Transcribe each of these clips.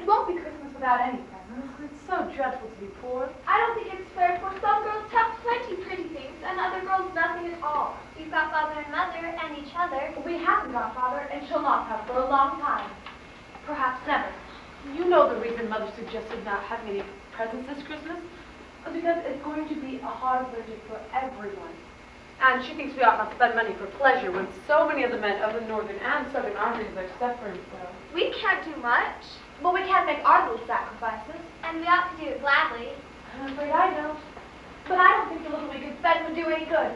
It won't be Christmas without any presents. It's so dreadful to be poor. I don't think it's fair, for some girls have plenty pretty things, and other girls nothing at all. We've got father and mother and each other. We haven't got father, and shall not have for a long time. Perhaps never. You know the reason Mother suggested not having any presents this Christmas? Because it's going to be a hard winter for everyone. And she thinks we ought not spend money for pleasure when so many of the men of the northern and southern armies are suffering so. We can't do much. But we can't make our little sacrifices. And we ought to do it gladly. I'm afraid I don't. But I don't think the little we could spend would do any good.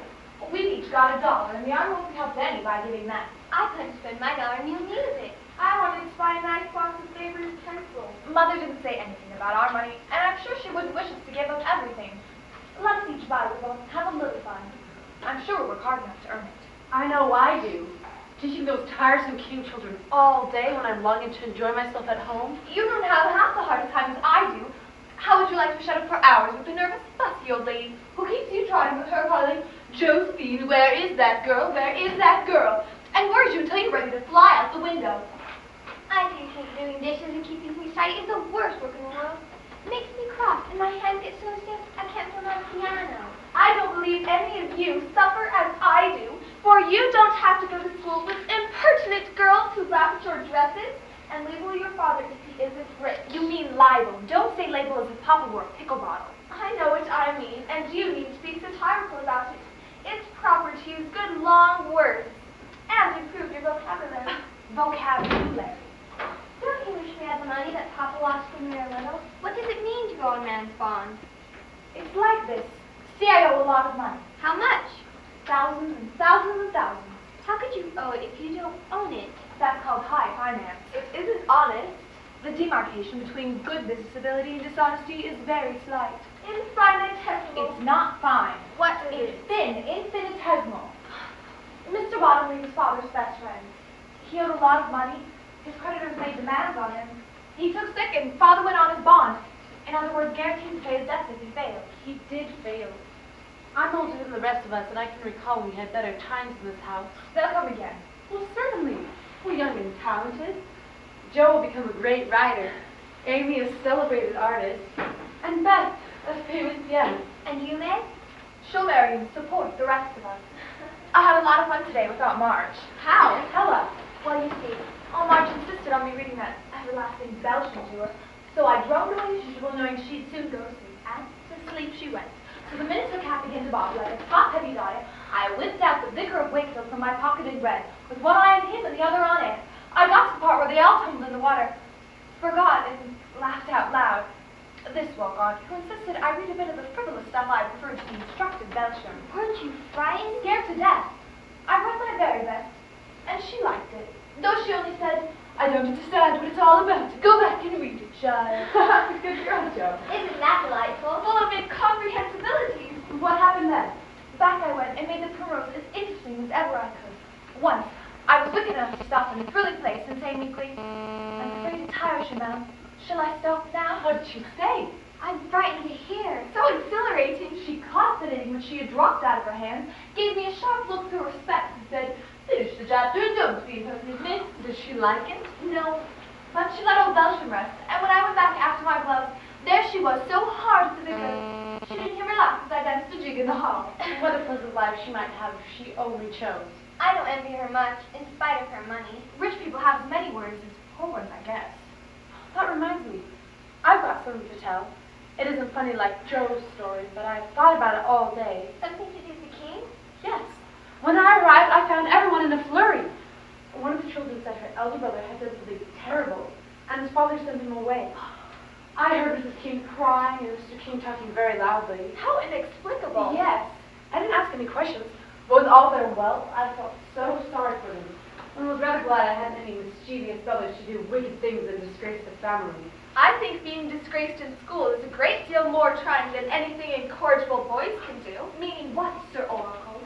We've each got $1, and the army won't be helped any by giving that. I couldn't spend my dollar on new music. I wanted to buy a nice box of Faber's pencils. Mother didn't say anything about our money, and I'm sure she wouldn't wish us to give up everything. Let's each buy a little, have a little fun. I'm sure we work hard enough to earn it. I know I do. Teaching those tiresome king children all day when I'm longing to enjoy myself at home. You don't have half the hardest time as I do. How would you like to shut up for hours with a nervous, fussy old lady who keeps you trotting with her calling, Josephine, where is that girl? Where is that girl? And worries you until you're ready to fly out the window. I do think doing dishes and keeping things tidy is the worst work in the world. It makes me cross, and my hands get so stiff I can't play my piano. I don't believe any of you suffer as I do, for you don't have to go to school with impertinent girls who laugh at your dresses and label your father if he isn't rich. You mean libel. Don't say label as if Papa were a pickle bottle. I know what I mean, and you need to be satirical about it. It's proper to use good long words and improve your vocabulary. Vocabulary. Don't you wish we had the money that Papa lost when we were little? What does it mean to go on man's bond? It's like this. See, I owe a lot of money. How much? Thousands and thousands and thousands. How could you owe it if you don't own it? That's called high finance. It isn't honest. The demarcation between good business ability and dishonesty is very slight. Infinitesimal. It's not fine. What It's is? thin, infinitesimal. Mr. Bottomley was father's best friend. He owed a lot of money. His creditors made demands on him. He took sick and father went on his bond. In other words, guaranteed to pay his debts if he failed. He did fail. I'm older than the rest of us, and I can recall when we had better times in this house. They'll come again. Well, certainly. We're young and talented. Joe will become a great writer. Amy a celebrated artist. And Beth a famous pianist. And you, Meg? She'll marry and support the rest of us. I had a lot of fun today without Marge. How? Tell us. Well, you see, Oh, Marge insisted on me reading that everlasting Belgian to her. So I droned away as usual, knowing she'd soon go to sleep. And to sleep she went. So the minute her cap began to bob like a top heavy diet, I whipped out the Vicar of Wakefield from my pocket and read, with one eye on him and the other on it. I got to the part where they all tumbled in the water, forgot, and laughed out loud. This Walcott, who insisted I read a bit of the frivolous stuff I preferred to the instructive Belgium. weren't you frightened? Scared to death. I read my very best, and she liked it, though she only said, I don't understand what it's all about. Go back and read it, child. Good girl, Joe. Isn't that delightful? Full of incomprehensibilities. What happened then? Back I went and made the primrose as interesting as ever I could. Once, I was wicked enough to stop in a thrilling place and say meekly, I'm afraid to tire you, ma'am. Shall I stop now? What'd she say? I'm frightened to hear. So exhilarating. She caught the knitting which she had dropped out of her hand, gave me a sharp look through her specs, and said, finish the chapter and don't be impertinent, miss. Did she like it? No, but she let old Belgium rest, and when I went back after my gloves, there she was, so hard at the Vicar. She didn't hear me laugh as I danced a jig in the hall. What a pleasant life she might have if she only chose. I don't envy her much, in spite of her money. Rich people have as many worries as poor ones, I guess. That reminds me. I've got something to tell. It isn't funny like Joe's story, but I've thought about it all day. Something to do with the king? Yes. When I arrived, I found everyone in a flurry. One of the children said her elder brother had done something terrible, and his father sent him away. I heard Mrs. King crying and Mr. King talking very loudly. How inexplicable. Yes. I didn't ask any questions, but with all their wealth, I felt so sorry for them. And was rather glad I hadn't any mischievous brothers to do wicked things and disgrace the family. I think being disgraced in school is a great deal more trying than anything incorrigible boys can do. Meaning what, Sir Oracle?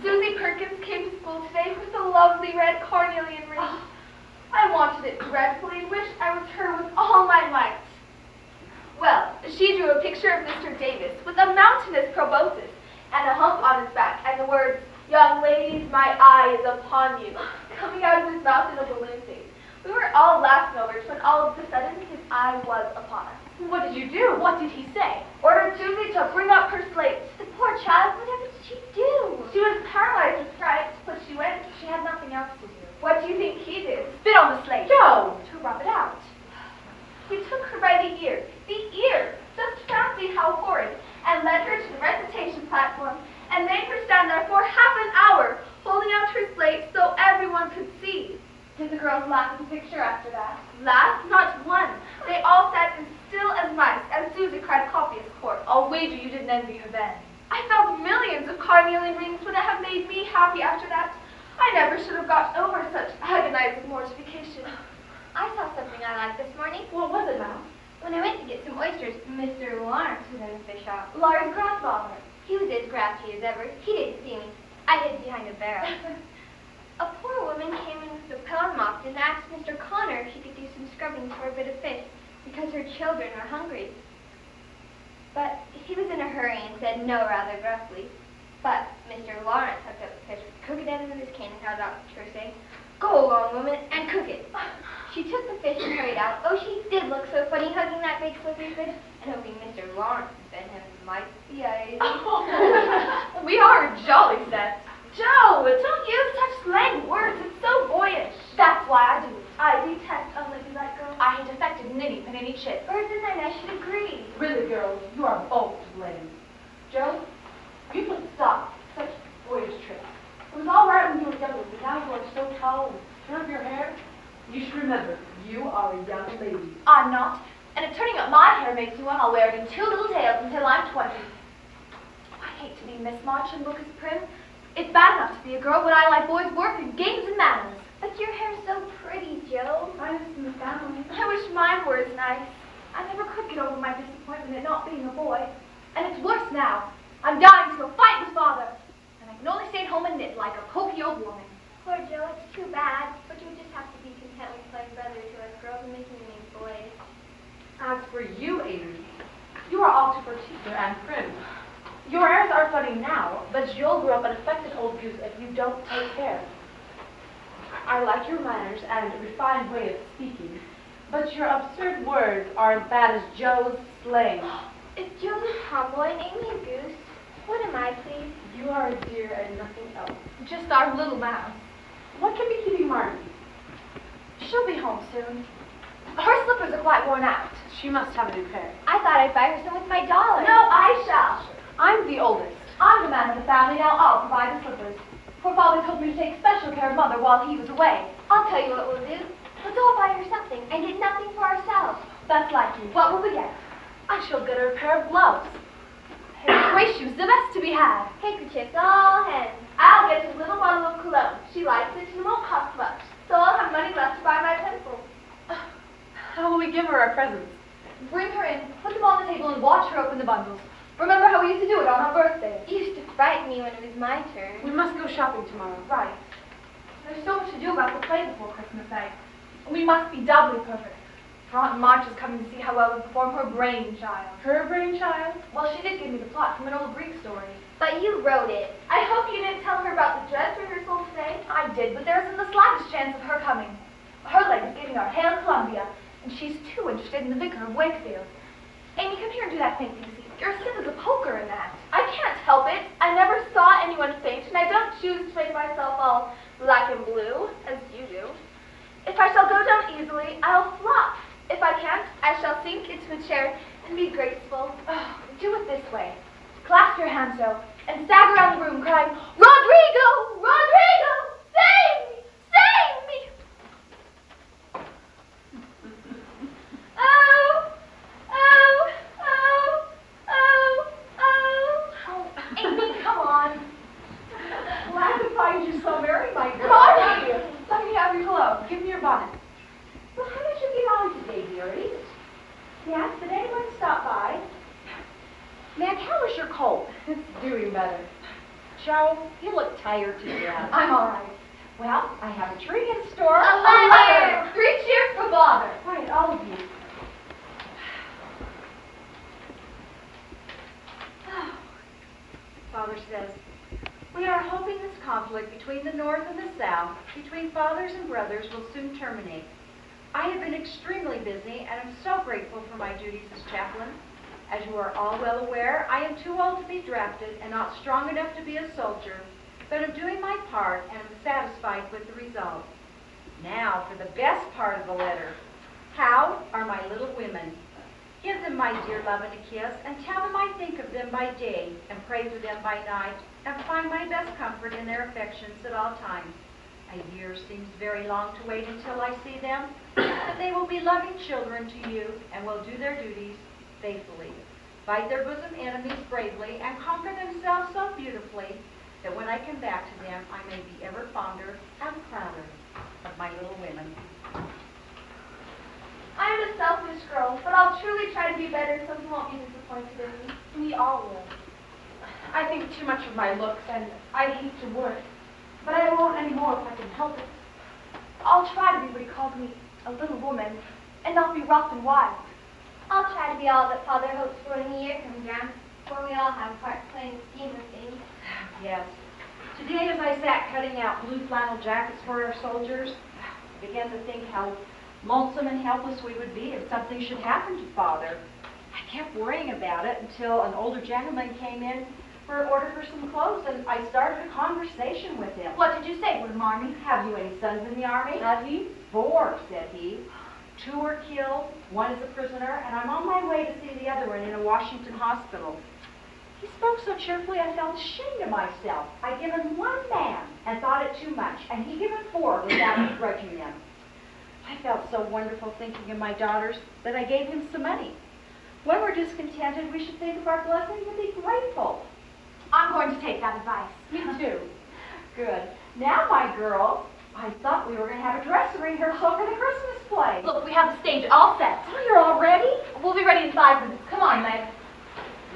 Susie Perkins came to school today with a lovely red cornelian ring. Oh, I wanted it dreadfully and wished I was her with all my might. Well, she drew a picture of Mr. Davis with a mountainous proboscis and a hump on his back and the words, young ladies, my eye is upon you, coming out of his mouth in a balloon face. We were all laughing over words when all of a sudden his eye was upon us. What did you do? What did he say? Ordered Susie to bring up her slates. The poor child, whatever did she do? She was paralyzed with fright, but she went. She had nothing else to do. What do you think he did? Spit on the slate. No, to rub it out. He took her by the ear. The ear! Just fancy how horrid. And led her to the recitation platform and made her stand there for half an hour, holding out her slate so everyone could see. Did the girls laugh at the picture after that? Laugh? Not one. They all sat as still as mice, and Susie cried copious quarts. I'll wager you didn't envy her then. I felt millions of carnelian rings would have made me happy after that. I never should have got over such agonizing mortification. I saw something I liked this morning. What was it, Mom? When I went to get some oysters, Mr. Lawrence was in the fish shop. Laura's grandfather. He was as crafty as ever. He didn't see me. I hid behind a barrel. A poor woman came in with a pound mop and asked Mr. Connor if he could do some scrubbing for a bit of fish because her children are hungry. But he was in a hurry and said no rather gruffly. But Mr. Lawrence hooked up the fish with the crooked end of his cane and held out to her, saying, "Go along, woman, and cook it." She took the fish and hurried out. Oh, she did look so funny hugging that big slippery fish and hoping Mr. Lawrence fed him might. Yeah. We are a jolly set. Joe, don't use such slang words. It's so boyish. That's why I do it. I detest unladylike girls. I hate affected ninny panini chip. Birds and I should agree. Really, girls, you are both to blame. Joe, you put stop to such boyish tricks. It was all right when you were younger, but now you are so tall and turn up your hair. You should remember, you are a young lady. I'm not. And if turning up my hair makes you one, I'll wear it in 2 little tails until I'm 20. I hate to be Miss March and look as prim. It's bad enough to be a girl, but I like boys' work and games and manners. But your hair's so pretty, Joe. Finest in the family. I wish mine were as nice. I never could get over my disappointment at not being a boy. And it's worse now. I'm dying to go fight with Father. And I can only stay at home and knit like a poky old woman. Poor Joe, it's too bad. But you just have to be content with playing brother to us girls and making you make boys. As for you, Amy, you are all too particular and prim. Your airs are funny now, but you'll grow up an affected old goose if you don't take care. I like your manners and refined way of speaking, but your absurd words are as bad as Joe's slang. If Joe's a tomboy and Amy a goose, what am I, please? You are a dear and nothing else. Just our little mouse. What can be keeping Margie? She'll be home soon. Her slippers are quite worn out. She must have a new pair. I thought I'd buy her some with my dollar. No, I shall. I'm the oldest. I'm the man of the family, now I'll provide the slippers. For Father told me to take special care of Mother while he was away. I'll tell you what we'll do. Let's all buy her something and get nothing for ourselves. That's like you. What will we get? I shall get her a pair of gloves. Gray shoes, the best to be had. Handkerchiefs, all hens. I'll get a little bottle of cologne. She likes it and it won't cost much. So I'll have money left to buy my pencil. How will we give her our presents? Bring her in, put them on the table, and watch her open the bundles. Remember how we used to do it on our birthdays? You used to frighten me when it was my turn. We must go shopping tomorrow. Right. There's so much to do about the play before Christmas night. We must be doubly perfect. For Aunt March is coming to see how well we perform her brainchild. Her brainchild? Well, she did give me the plot from an old Greek story. But you wrote it. I hope you didn't tell her about the dress rehearsal today. I did, but there isn't the slightest chance of her coming. Her lady's giving our Hail Columbia, and she's too interested in the Vicar of Wakefield. Amy, come here and do that fainting scene. You're as stiff as a poker in that. I can't help it. I never saw anyone faint, and I don't choose to make myself all black and blue, as you do. If I shall go down easily, I'll flop. If I can't, I shall sink into a chair and be graceful. Oh, do it this way. Clasp your hands so, and stagger around the room crying, Rodrigo! Rodrigo! Save me! Save me! Oh! Oh! Oh! Oh! Oh! Oh, Amy, come on. Glad to find you so merry, my girl. Margie! Let me have your clothes. Give me your bonnet. Well, how did you get on today, dearies? Yes, did anyone stop by? Matt, how is your cold? It's doing better. Joe, you look tired to death. I'm all right. Well, I have a treat in store. A letter! 3 cheers for Father. Right, all of you. Father says, we are hoping this conflict between the North and the South, between fathers and brothers, will soon terminate. I have been extremely busy and am so grateful for my duties as chaplain. As you are all well aware, I am too old to be drafted and not strong enough to be a soldier, but am doing my part and am satisfied with the result. Now for the best part of the letter. How are my little women? Give them my dear love and a kiss, and tell them I think of them by day and pray for them by night, and find my best comfort in their affections at all times. A year seems very long to wait until I see them, but they will be loving children to you and will do their duties faithfully, fight their bosom enemies bravely, and conquer themselves so beautifully that when I come back to them, I may be ever fonder and prouder of my little women. I am a selfish girl, but I'll truly try to be better so you won't be disappointed in me. We all will. I think too much of my looks, and I hate to work. But I won't anymore if I can help it. I'll try to be what he called me, a little woman, and not be rough and wild. I'll try to be all that Father hopes for when the year comes round, for we all have a part to play in the scheme of things. Yes. Today, as I sat cutting out blue flannel jackets for our soldiers, I began to think how lonesome and helpless we would be if something should happen to Father. I kept worrying about it until an older gentleman came in for an order for some clothes, and I started a conversation with him. What did you say, William Army? Have you any sons in the army? Have he? 4, said he. 2 were killed, 1 is a prisoner, and I'm on my way to see the other one in a Washington hospital. He spoke so cheerfully I felt ashamed of myself. I'd given 1 man and thought it too much, and he'd given 4 without begrudging them. I felt so wonderful thinking of my daughters that I gave him some money. When we're discontented, we should think of our blessings and be grateful. I'm going to take that advice. Me too. Good. Now, my girls, I thought we were going to have a dress rehearsal for the Christmas play. Look, we have the stage all set. Oh, you're all ready? We'll be ready in 5 minutes. Come on, Meg.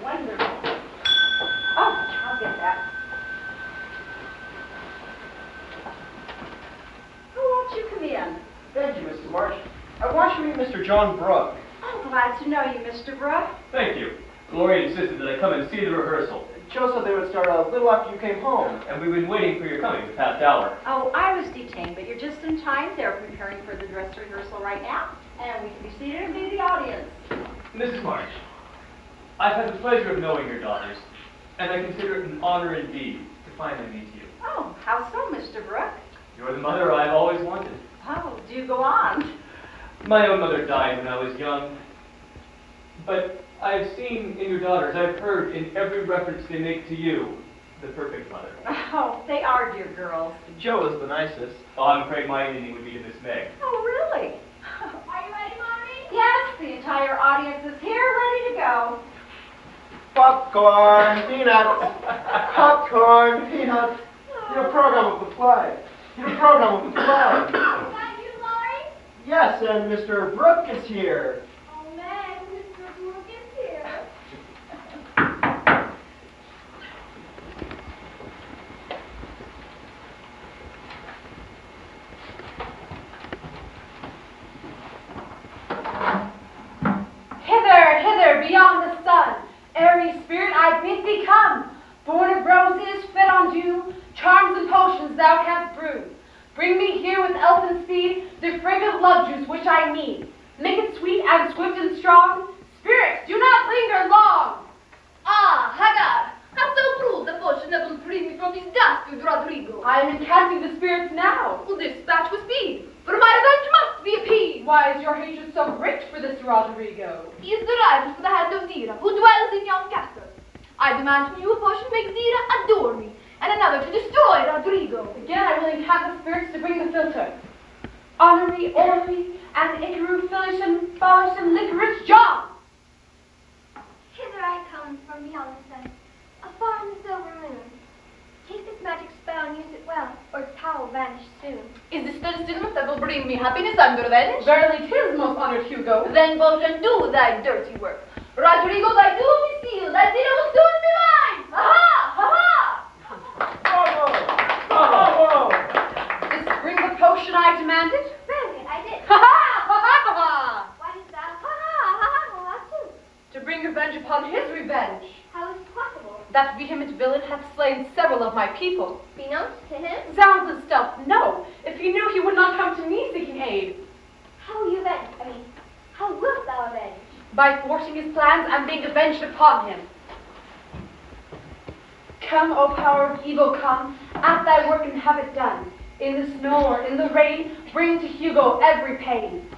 Wonderful. Oh, I'll get that. Oh, won't you come in? Thank you, Mrs. March. I want you to meet Mr. John Brooke. Oh, glad to know you, Mr. Brooke. Thank you. Gloria insisted that I come and see the rehearsal, Joe said they would start a little after you came home. and we've been waiting for your coming the past hour. Oh, I was detained, but you're just in time. They're preparing for the dress rehearsal right now, and we can be seated and be the audience. Mrs. March, I've had the pleasure of knowing your daughters, and I consider it an honor indeed to finally meet you. Oh, how so, Mr. Brooke? You're the mother I've always wanted. Oh, do go on. My own mother died when I was young, but I've seen in your daughters, I've heard in every reference they make to you, the perfect mother. Oh, they are dear girls. Joe is the nicest. Oh, I'm afraid my ending would be to Miss Meg. Oh, really? Are you ready, Mommy? Yes, the entire audience is here, ready to go. Popcorn, peanuts. Popcorn, peanuts. Your program of the play. Your program of the play. Is that you, Laurie? Yes, and Mr. Brooke is here. Oh, Meg, Mr. Brooke is here. Hither, hither, beyond the sun, airy spirit, I bid thee come. Born of roses, fed on dew, charms and potions thou canst brew. Bring me here with elfin speed the fragrant love juice which I need. Make it sweet and swift and strong. Spirits, do not linger long. Ah, Hagar, how so cruel the potion that will free me from this dastard Rodrigo? I am encanting the spirits now. Will dispatch with speed, for my revenge must be appeased. Why is your hatred so great for this Rodrigo? He is the rival for the hand of Zira, who dwells in yon castle. I demand from you a potion to make Zira adore me, and another to destroy Rodrigo. Again, I will enchant the spirits to bring the filter. Honorary, Orphy, and Icaru, Phyllis, and Bars, and Licorice John. Hither I come from beyond the sun, afar in the silver moon. Take this magic spell and use it well, or its power will vanish soon. Is this the instrument that will bring me happiness and revenge? Verily 'tis, most honored Hugo. Then potion, do thy dirty work. Rodrigo, thy doom is sealed, thy Zira will soon be mine! Ha-ha! Ha-ha! Bravo! Bravo! Didst bring the potion I demanded? Very good, I did. Ha-ha! Ha-ha! Why does thou ha-ha too? To bring revenge upon his revenge. How is it possible? That vehement villain hath slain several of my people. Beknownst to him? Zounds and stealth, no. If he knew, he would not come to me seeking aid. How you by thwarting his plans and being avenged upon him. Come, O power of evil, come, at thy work and have it done. In the snow or in the rain, bring to Hugo every pain.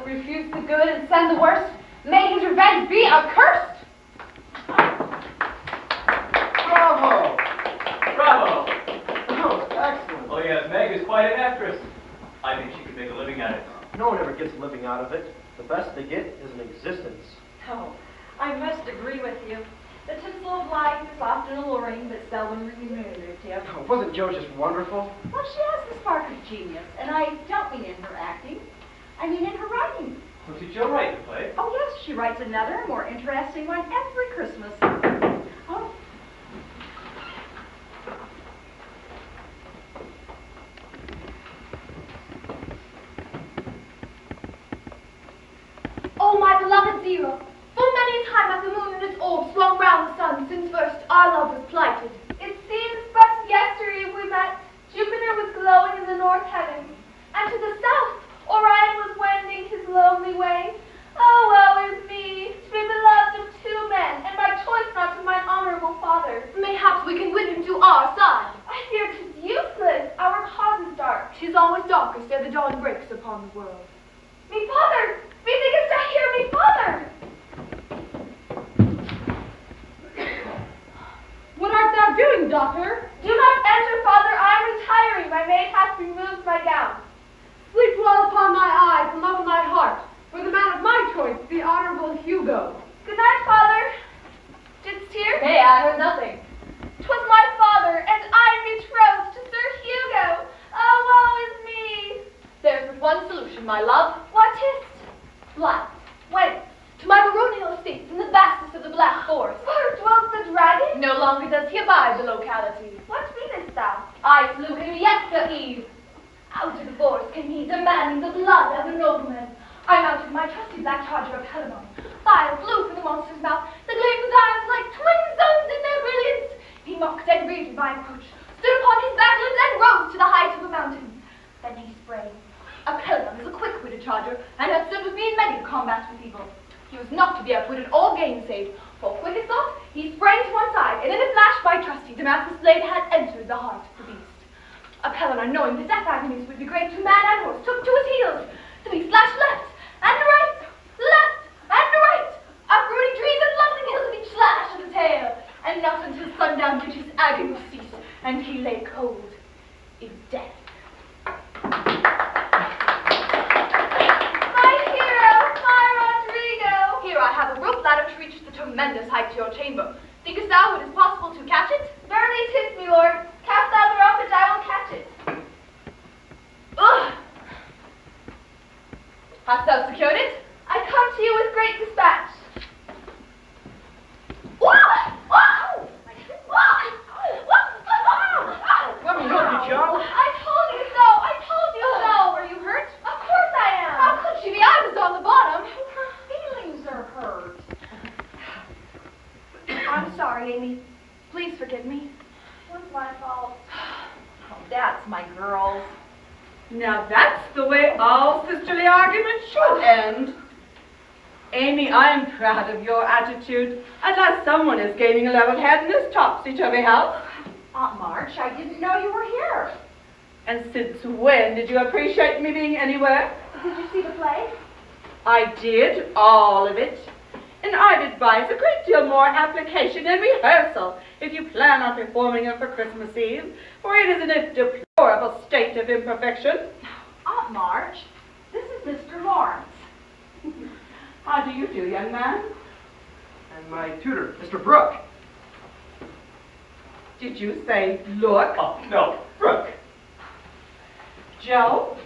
Refuse the good and send the worst. May his revenge be accursed. Bravo! Bravo! Oh, excellent. Oh yes, Meg is quite an actress. I think she could make a living at it. No one ever gets a living out of it. The best they get is an existence. Oh, I must agree with you. The tinsel of life is often alluring, but seldom remunerative. Oh, wasn't Jo just wonderful? Well, she has the spark of genius, and I don't mean in her acting. I mean in her writing. Well, did Jo write the play? Oh, yes, she writes another, more interesting one every Christmas. Oh. Oh, my beloved Zero, full many a time hath the moon and its orb swung round the sun since first our love was plighted. It seems but yesterday we met. Jupiter was glowing in the north heavens, and to the south Orion was wending his lonely way. Oh, woe is me, to be beloved of two men, and by choice not of mine honorable father. Mayhaps we can win him to our side. I fear 'tis useless, our cause is dark. 'Tis always darkest ere the dawn breaks upon the world. Me father, methinkest I hear me father. What art thou doing, daughter? Do not enter, father, I am retiring. My maid hath removed my gown. Sleep well upon thy eyes and love in thy heart, for the man of my choice, the Honorable Hugo. Good night, father. Didst hear? Nay, I heard nothing. 'Twas my father, and I betrothed to Sir Hugo. Oh, woe is me. There's but one solution, my love. What is't? Flight. Whence? To my baronial estates in the vastness of the Black Forest. Where dwells the dragon? No longer does he abide the locality. What meanest thou? I slew him yestereve. Out of the forest came he, demanding the blood of the nobleman. I mounted my trusty black charger of Helamon. Fire flew from the monster's mouth. The gleam of his eyes like twin suns in their brilliance. He mocked and greeted my approach, stood upon his back limbs, and rose to the height of a mountain. Then he sprang. Apollyon is a quick-witted charger, and hath stood with me in many combats with evil. He was not to be outwitted or gainsayed, for quick as thought, he sprang to one side, and in a flash my trusty Damascus blade had entered the heart of the beast. Apollyon, knowing the death agonies would be great to man and horse, took to his heels. The beast lashed left and right, left and right, uprooting trees and leveling hills with each slash of the tail, and not until sundown did his agony cease, and he lay cold in death. Here I have a rope ladder to reach the tremendous height to your chamber. Thinkest thou it is possible to catch it? Verily 'tis, me lord. Cast thou the rope, and I will catch it. Ugh! Hast thou secured it? I come to you with great dispatch. Let me help you, Jo. I told you so. I told you so. Are you hurt? Of course I am. How could she be? I was on the bottom. Her feelings are hurt. I'm sorry, Amy. Please forgive me. What's my fault? Oh, that's my girls. Now that's the way all sisterly arguments should end. Amy, I am proud of your attitude. At last someone is gaining a level head in this topsy-turvy house. Aunt March, I didn't know you were here. And since when did you appreciate me being anywhere? Did you see the play? I did, all of it. And I'd advise a great deal more application and rehearsal if you plan on performing it for Christmas Eve, for it is in a deplorable state of imperfection. Aunt March, this is Mr. Lawrence. How do you do, young man? And my tutor, Mr. Brooke. Did you say look? Oh, no, Brooke. Joe,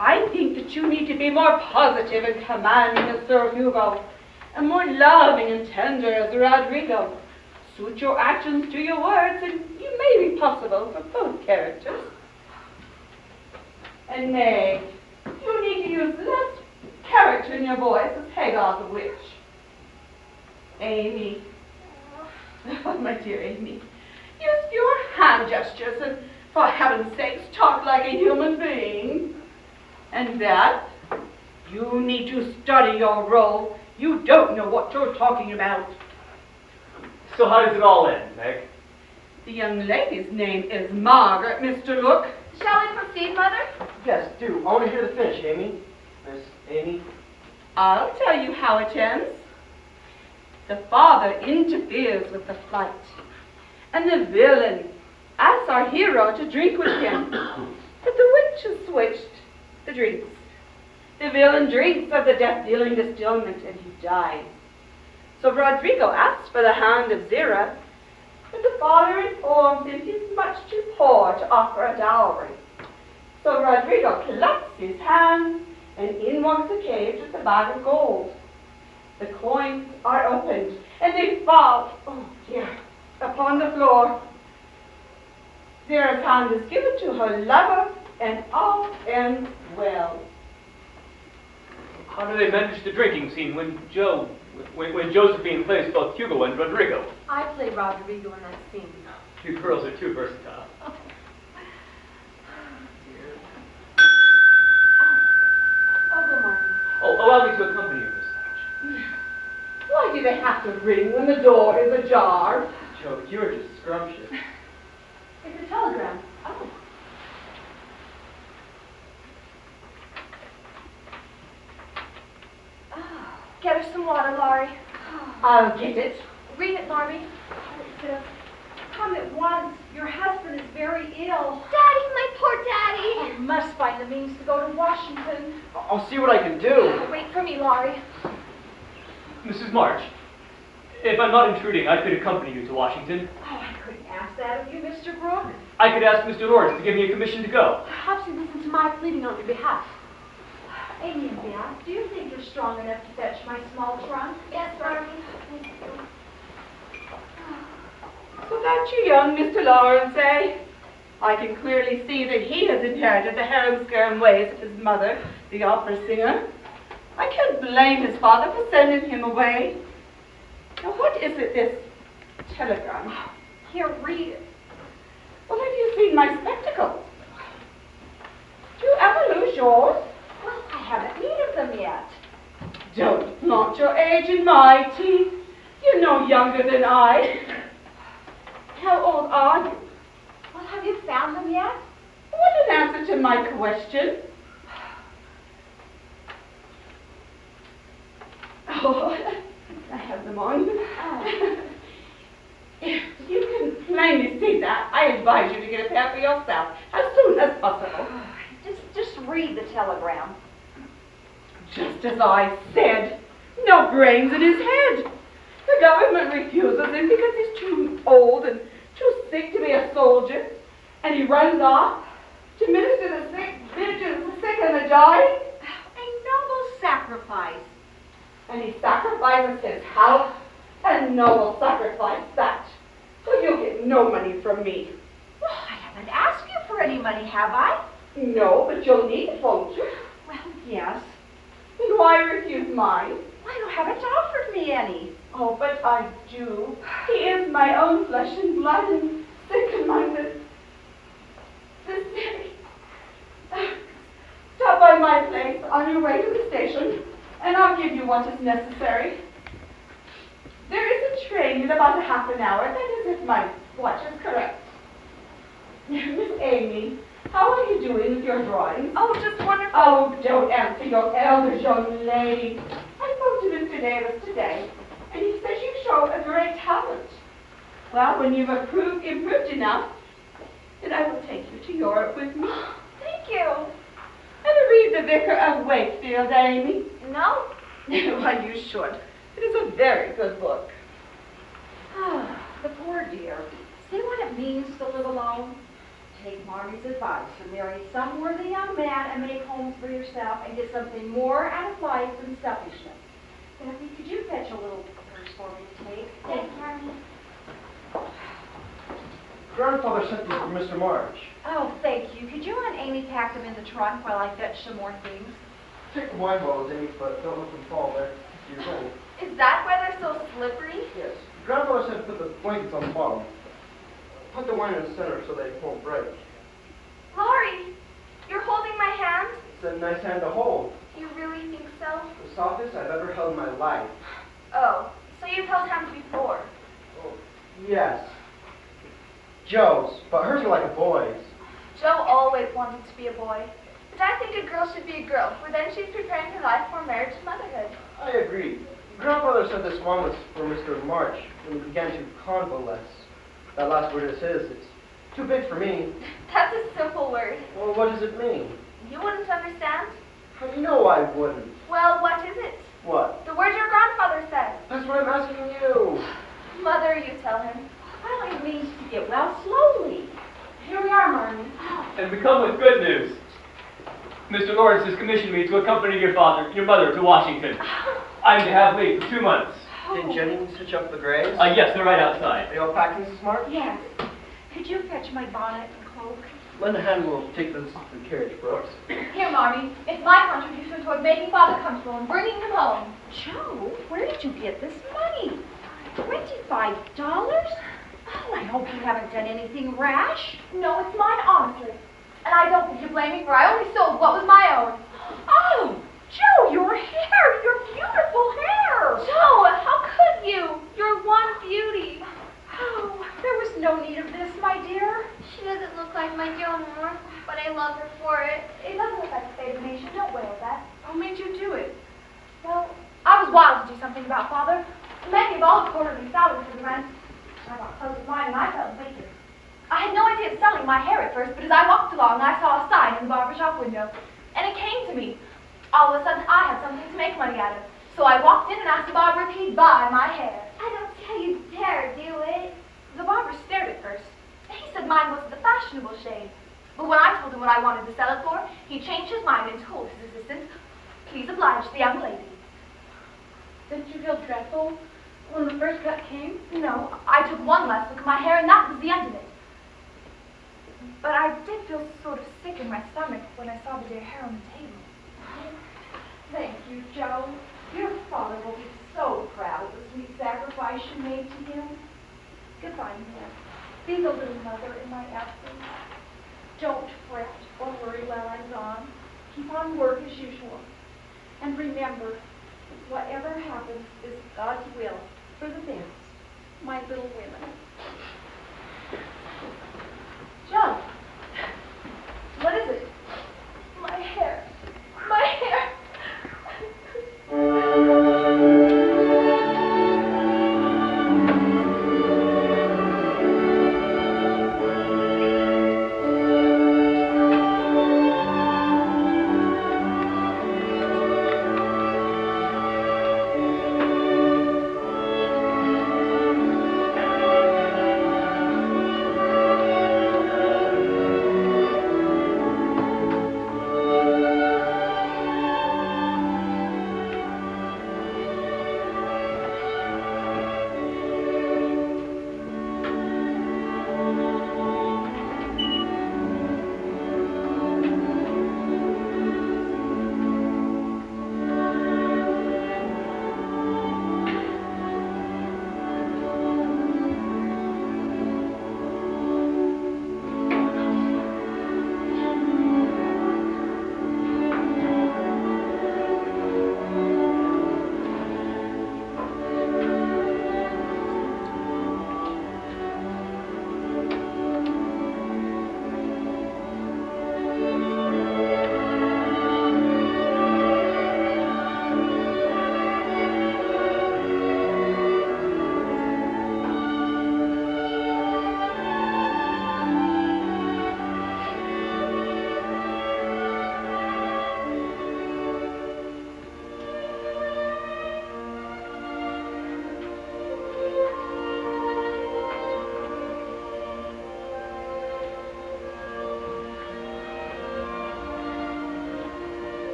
I think that you need to be more positive and commanding as Sir Hugo, and more loving and tender as Rodrigo. Suit your actions to your words, and you may be possible for both characters. And Meg, you need to use less character in your voice as Hagar the witch. Amy, oh, my dear Amy, use your hand gestures and, for heaven's sakes, talk like a human being. And that, You need to study your role. You don't know what you're talking about. So how does it all end, Meg? The young lady's name is Margaret, Mr. Look. Shall we proceed, Mother? Yes, do. I want to hear the finish, Amy. Miss Amy. I'll tell you how it ends. The father interferes with the flight, and the villain asks our hero to drink with him. But the witch has switched the drinks. The villain drinks of the death-dealing distillment, and he dies. So Rodrigo asks for the hand of Zira, but the father informs him he's much too poor to offer a dowry. So Rodrigo collects his hand, and in walks the cage with a bag of gold. The coins are opened, and they fall, oh dear, upon the floor. Zira's hand is given to her lover, and all ends well. How do they manage the drinking scene when Josephine plays both Hugo and Rodrigo? I play Rodrigo in that scene. You girls are too versatile. I'll go, Martin. Oh, allow me to accompany you, Miss March. Why do they have to ring when the door is ajar? Joe, you're just scrumptious. It's a telegram. Oh. Get her some water, Laurie. I'll get it. Read it, Laurie. It says, come at once. Your husband is very ill. Daddy, my poor daddy. You must find the means to go to Washington. I'll see what I can do. Wait for me, Laurie. Mrs. March, if I'm not intruding, I could accompany you to Washington. Oh, I couldn't ask that of you, Mr. Brooke. I could ask Mr. Lawrence to give me a commission to go. Perhaps you listen to my pleading on your behalf. Amy and Bea, do you think you're strong enough to fetch my small trunk? Yes, Laurie. So that's your young Mr. Lawrence, eh? I can clearly see that he has inherited the harum-scarum ways of his mother, the opera singer. I can't blame his father for sending him away. Now, what is it, this telegram? Here, read it. Well, have you seen my spectacles? Do you ever lose yours? Well, I haven't needed them yet. Don't flaunt your age in my teeth. You're no younger than I. How old are you? Well, have you found them yet? What an answer to my question. Oh, I have them on. If you can plainly see that, I advise you to get a pair for yourself as soon as possible. Just read the telegram. Just as I said, no brains in his head. The government refuses him because he's too old and too sick to be a soldier, and he runs off to minister to the sick and the dying. A noble sacrifice. And he sacrifices his house, and no will sacrifice that. So you'll get no money from me. Well, I haven't asked you for any money, have I? No, but you'll need it, won't you? Well, yes. Then why refuse mine? Why, you haven't offered me any. Oh, but I do. He is my own flesh and blood, and sick among the sick. Stop by my place on your way to the station, and I'll give you what is necessary. There is a train in about a half an hour. That is if my watch is correct. Miss Amy, how are you doing with your drawings? Oh, just wonderful. Oh, don't answer your elders, young lady. I spoke to Mr. Davis today, and he says you show a great talent. Well, when you've improved enough, then I will take you to Europe with me. Thank you. Ever read The Vicar of Wakefield, Amy? No? Well, you should. It is a very good book. Ah, the poor dear. See what it means to live alone? Take Marty's advice and marry some worthy young man and make homes for yourself and get something more out of life than selfishness. Bethany, could you fetch a little purse for me to take? Yes, Mommy. Grandfather sent these from Mr. March. Oh, thank you. Could you and Amy pack them in the trunk while I fetch some more things? Take the wine bottles, Amy, but don't let them fall there. Years old. Is that why they're so slippery? Yes. Grandfather said put the blankets on the bottom. Put the wine in the center so they won't break. Laurie, you're holding my hand? Said a nice hand to hold. You really think so? The softest I've ever held in my life. Oh, so you've held hands before. Oh, yes. Joe's, but hers are like a boy's. Joe always wanted to be a boy. But I think a girl should be a girl, for then she's preparing her life for marriage and motherhood. I agree. Grandfather said this one was for Mr. March when he began to convalesce. That last word is his. It's too big for me. That's a simple word. Well, what does it mean? You wouldn't understand? How do you know I wouldn't? Well, what is it? What? The word your grandfather said. That's what I'm asking you. Mother, you tell him. Well, it means to get well slowly. Here we are, Marnie. And we come with good news. Mr. Lawrence has commissioned me to accompany your mother to Washington. I'm to have leave for 2 months. Did Jennings hitch up the grays? Yes, they're right outside. Are you all packed, Mrs. March? Yes. Could you fetch my bonnet and cloak? Lend a hand, we'll take this to the carriage, Brooks. Here, Marmy. It's my contribution toward making Father comfortable and bringing him home. Joe, where did you get this money? $25? Oh, I hope you haven't done anything rash. No, it's mine, honestly. And I don't think you blame me, for I only sold what was my own. Oh, Joe, your hair, your beautiful hair. Joe, how could you? You're one beauty. Oh, there was no need of this, my dear. She doesn't look like my Joe anymore, but I love her for it. It doesn't affect the fate of the nation. Don't wail, Beth. Who made you do it? Well, I was wild to do something about Father. The men gave all the quarterly salary for the rent. I got close with mine and I felt elated. I had no idea of selling my hair at first, but as I walked along, I saw a sign in the barber shop window. And it came to me. All of a sudden, I had something to make money out of. So I walked in and asked the barber if he'd buy my hair. I don't see how you dare do it. The barber stared at first. He said mine wasn't the fashionable shade. But when I told him what I wanted to sell it for, he changed his mind and told his assistant, "Please oblige the young lady." Didn't you feel dreadful when the first cut came? No, I took one last look at my hair and that was the end of it. But I did feel sort of sick in my stomach when I saw the dear hair on the table. Thank you, Joe. Your father will be so proud of the sweet sacrifice you made to him. Goodbye, Nina. Be the little mother in my absence. Don't fret or worry while I'm gone. Keep on work as usual. And remember, whatever happens is God's will for the best, my little women. Joe, what is it? My hair. My hair.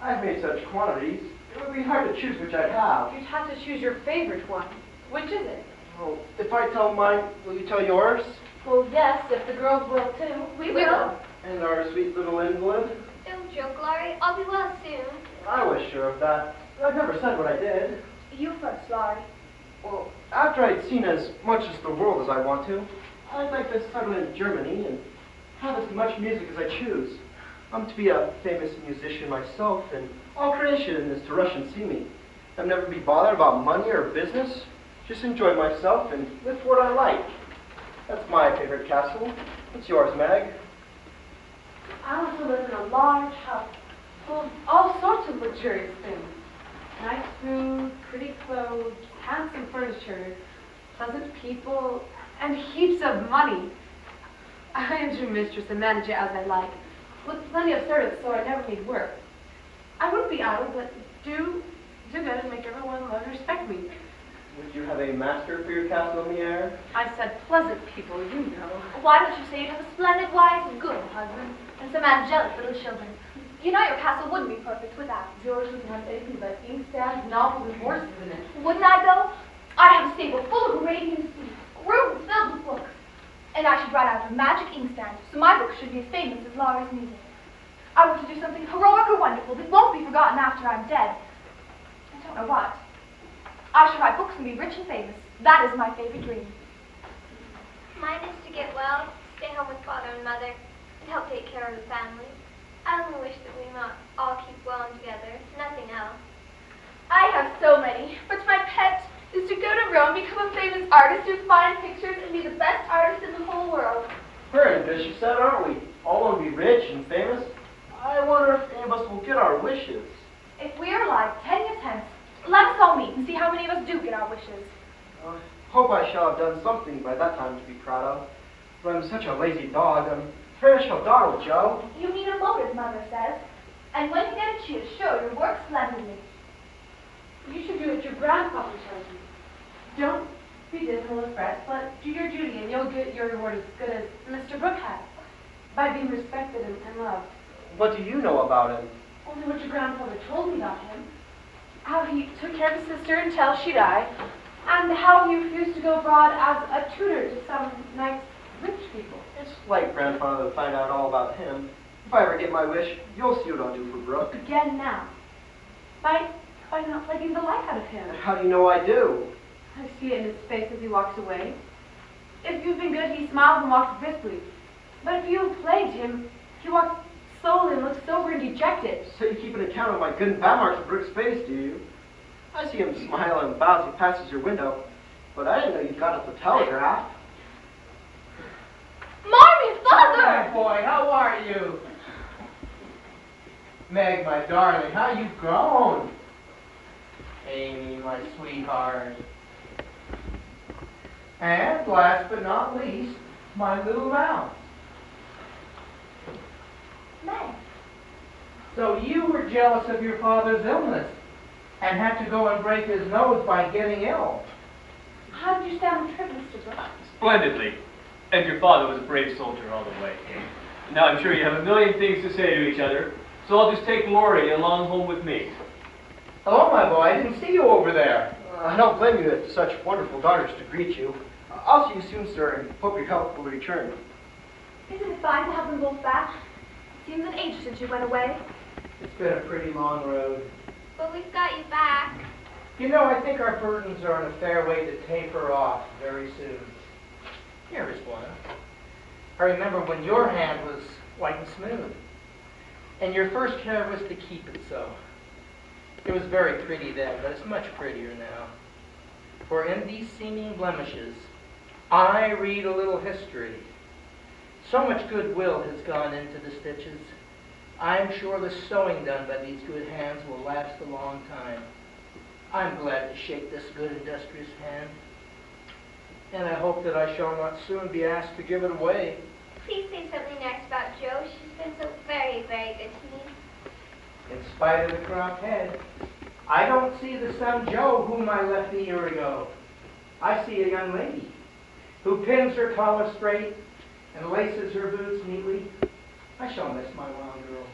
I've made such quantities, it would be hard to choose which I'd have. You'd have to choose your favorite one. Which is it? Well, if I tell mine, will you tell yours? Well, yes, if the girls will too. We will. And our sweet little invalid? Don't joke, Laurie. I'll be well soon. I was sure of that. I've never said what I did. You first, Laurie. Well, after I'd seen as much of the world as I want to, I'd like to settle in Germany and have as much music as I choose. I'm to be a famous musician myself, and all creation is to rush and see me. I'll never be bothered about money or business. Just enjoy myself and live for what I like. That's my favorite castle. What's yours, Meg? I want to live in a large house full of all sorts of luxurious things. Nice food, pretty clothes, handsome furniture, pleasant people, and heaps of money. I am to be mistress and manage it as I like, with plenty of servants so I never need work. I wouldn't be idle, but do good and make everyone love and respect me. Would you have a master for your castle in the air? I said pleasant people, you know. Why don't you say you'd have a splendid wife, good husband, and some angelic little children? You know your castle wouldn't be perfect without. Yours would have anything but inkstands, novels, and horses in it. Wouldn't I, though? I'd have a stable full of Arabian steeds, rooms filled with books. And I should write out a magic inkstand, so my books should be as famous as Laura's music. I want to do something heroic or wonderful that won't be forgotten after I'm dead. I don't know what. I should write books and be rich and famous. That is my favorite dream. Mine is to get well, stay home with Father and Mother, and help take care of the family. I only wish that we might all keep well and together, nothing else. I have so many, but my pet is to go to Rome, become a famous artist, do fine pictures, and be the best artist in the whole world. We're ambitious, aren't we? All want to be rich and famous. I wonder if any of us will get our wishes. If we are alive 10 years hence, let us all meet and see how many of us do get our wishes. I hope I shall have done something by that time to be proud of. But I'm such a lazy dog. I'm afraid I shall die with Joe. You need a motive, Mother says. And when you get it, she is sure you'll work splendidly. You should do what your grandfather tells you. Don't be dismal or fret, but do your duty and you'll get your reward as good as Mr. Brooke had, by being respected and loved. What do you know about him? Only what your grandfather told me about him. How he took care of his sister until she died, and how he refused to go abroad as a tutor to some nice rich people. It's like Grandfather to find out all about him. If I ever get my wish, you'll see what I'll do for Brooke. Again now. By not letting the life out of him. How do you know I do? I see it in his face as he walks away. If you've been good, he smiles and walks briskly. But if you have plagued him, he walks slowly and looks sober and dejected. So you keep an account of my good and bad marks of Brooke's face, do you? I see him smile and bow as he passes your window, but I didn't know you got us the telegraph. Mommy, Father! My boy, how are you? Meg, my darling, how you grown? Amy, my sweetheart. And last but not least, my little mouse. Meg. So you were jealous of your father's illness and had to go and break his nose by getting ill. How did you stand the trip, Mr. Brooke? Splendidly. And your father was a brave soldier all the way. Now I'm sure you have a million things to say to each other, so I'll just take Laurie along home with me. Hello, my boy. I didn't see you over there. I don't blame you that such wonderful daughters to greet you. I'll see you soon, sir, and hope your health will return. Isn't it fine to have them both back? It seems an age since you went away. It's been a pretty long road. But we've got you back. You know, I think our burdens are on a fair way to taper off very soon. Here is one. I remember when your hand was white and smooth, and your first care was to keep it so. It was very pretty then, but it's much prettier now. For in these seeming blemishes, I read a little history. So much goodwill has gone into the stitches. I'm sure the sewing done by these good hands will last a long time. I'm glad to shake this good industrious hand. And I hope that I shall not soon be asked to give it away. Please say something nice about Jo. She's been so very, very good to me. In spite of the cropped head, I don't see the son Joe whom I left a year ago. I see a young lady who pins her collar straight and laces her boots neatly. I shall miss my wild girl.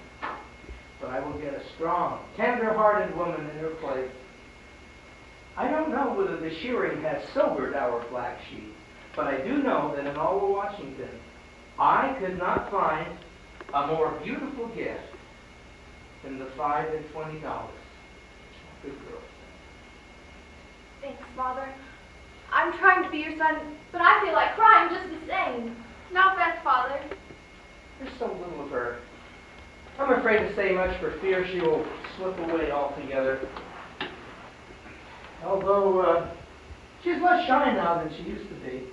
but I will get a strong, tender-hearted woman in her place. I don't know whether the shearing has sobered our black sheep, but I do know that in all of Washington, I could not find a more beautiful gift than the $5 and $20. Good girl. Thanks, Father. I'm trying to be your son, but I feel like crying just the same. No offense, Father. There's so little of her. I'm afraid to say much for fear she will slip away altogether. Although, she's less shy now than she used to be.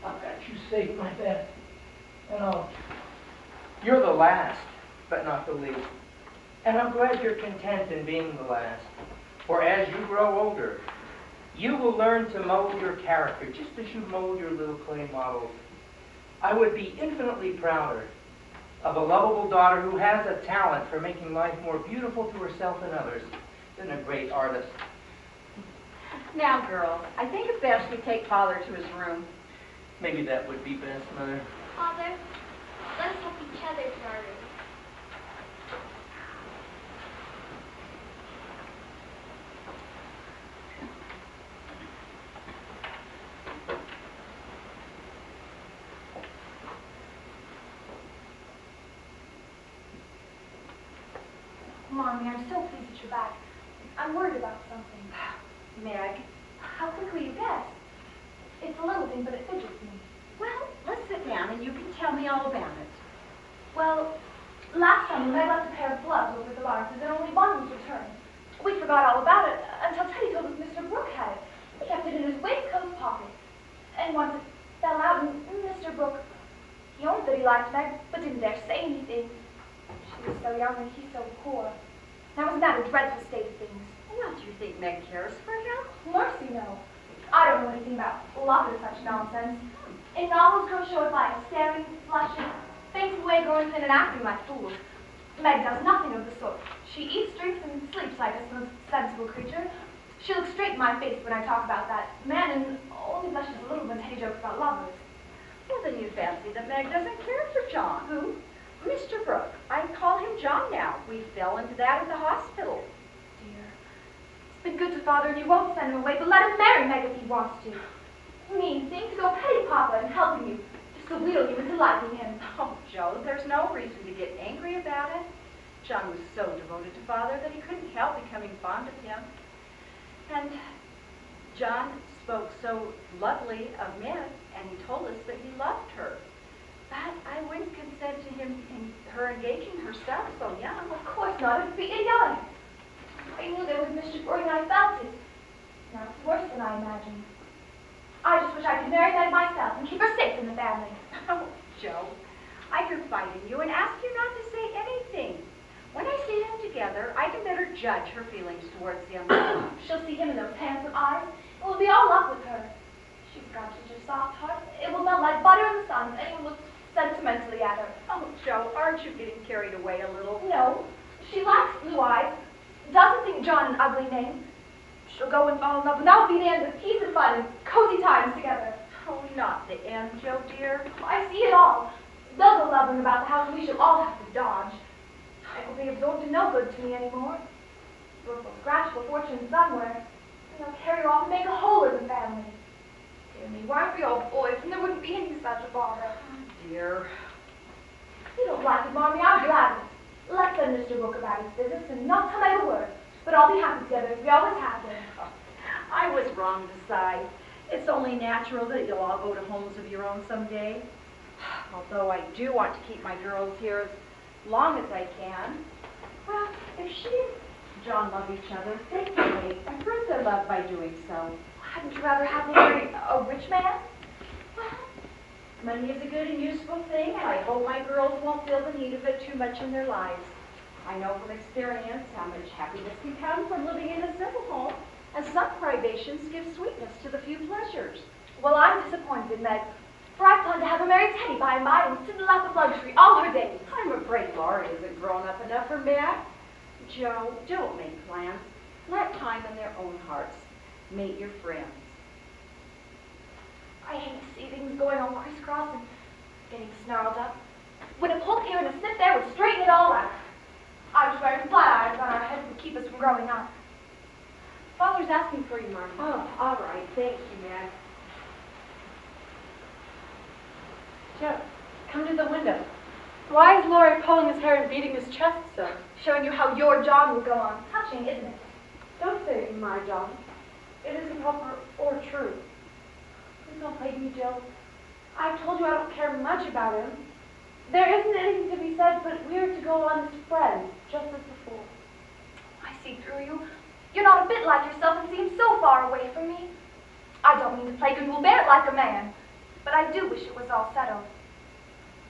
I've got you safe, my bed. You're the last, but not the least. And I'm glad you're content in being the last. For as you grow older, you will learn to mold your character just as you mold your little clay models. I would be infinitely prouder of a lovable daughter who has a talent for making life more beautiful to herself and others than a great artist. Now, girls, I think it's best we take Father to his room. Maybe that would be best, Mother. Father, let's help each other to our room. Mommy, I'm so pleased that you're back. I'm worried about something. Meg, How quickly you guess. It's a little thing, but it fidgets me. well, let's sit down and you can tell me all about it. Well, last summer I left a pair of gloves over at the Lawrences and only one was returned. We forgot all about it until Teddy told us Mr. Brooke had it. He kept it in his waistcoat pocket. And once it fell out and Mr. Brooke, he owned that he liked Meg, but didn't dare say anything. She was so young and he's so poor. Now wasn't that a dreadful state of things? Well, do you think Meg cares for him? Mercy, no. I don't know anything about love or such nonsense. In novels, girls show it by staring, blushing, fainting away, going thin, and acting like fools. Meg does nothing of the sort. She eats, drinks, and sleeps like a most sensible creature. She looks straight in my face when I talk about that man and only blushes a little when Teddy jokes about lovers. Well, then you fancy that Meg doesn't care for John. Who? Mr. Brooke. I call him John now. We fell into that at the hospital. Dear. It's been good to Father, and you won't send him away, but let him marry Meg if he wants to. Mean thing to go petty Papa and helping you, just to wheedle you into liking him. Oh, Joe, there's no reason to get angry about it. John was so devoted to Father that he couldn't help becoming fond of him. And John spoke so lovely of Meg, and he told us that he loved her. But I wouldn't consent to her engaging herself so young. Of course not. It would be idiotic. I knew there was mischief brewing, and I felt it. Now it's worse than I imagined. I just wish I could marry Meg myself and keep her safe in the family. Oh, Joe, I confide in you and ask you not to say anything. When I see them together, I can better judge her feelings towards the young man. She'll see him in those handsome eyes. It will be all up with her. She's got such a soft heart. It will melt like butter in the sun, and he will look sentimentally at her. Oh, Joe, aren't you getting carried away a little? No, she likes blue eyes. Doesn't think John an ugly name. She'll go and fall in love, and that will be the end of peace and fun and cozy times together. Oh, not the end, Joe, dear. I see it all. They'll go lubbering about the house, and we shall all have to dodge. Meg will be absorbed and no good to me anymore. Brooke will scratch for fortune somewhere, and they'll carry her off and make a hole in the family. Dear me, weren't we all boys, and there wouldn't be any such a bother. Oh, dear. You don't like it, Mommy. I'm glad of it. Let's send Mr. Brooke about his business and not tell Meg a word. But I'll be happy together as we always have been. I was wrong to decide. It's only natural that you'll all go to homes of your own someday. Although I do want to keep my girls here as long as I can. Well, if she and John love each other, they can wait and prove their love by doing so. Hadn't you rather have me marry a rich man? Well, money is a good and useful thing, and I hope my girls won't feel the need of it too much in their lives. I know from experience how much happiness can come from living in a simple home, and some privations give sweetness to the few pleasures. Well, I'm disappointed, Meg, for I plan to have her marry Teddy by and by and sit in the lap of luxury all her days. I'm afraid Laurie isn't grown up enough for Meg. Joe, don't make plans. Let time in their own hearts mate your friends. I hate to see things going all crisscross and getting snarled up. When a pull here and a snip there would straighten it all out. I was wearing flat irons on our heads to keep us from growing up. Father's asking for you, Marty. Oh, all right. Thank you, Meg. Joe, come to the window. Why is Laurie pulling his hair and beating his chest so? Showing you how your John will go on. Touching, isn't it? Don't say my John. It isn't proper or true. Please don't plague me, Jill. I've told you I don't care much about him. There isn't anything to be said, but we're to go on as friends, just as before. I see through you. You're not a bit like yourself and seem so far away from me. I don't mean to plague you, and will bear it like a man, but I do wish it was all settled.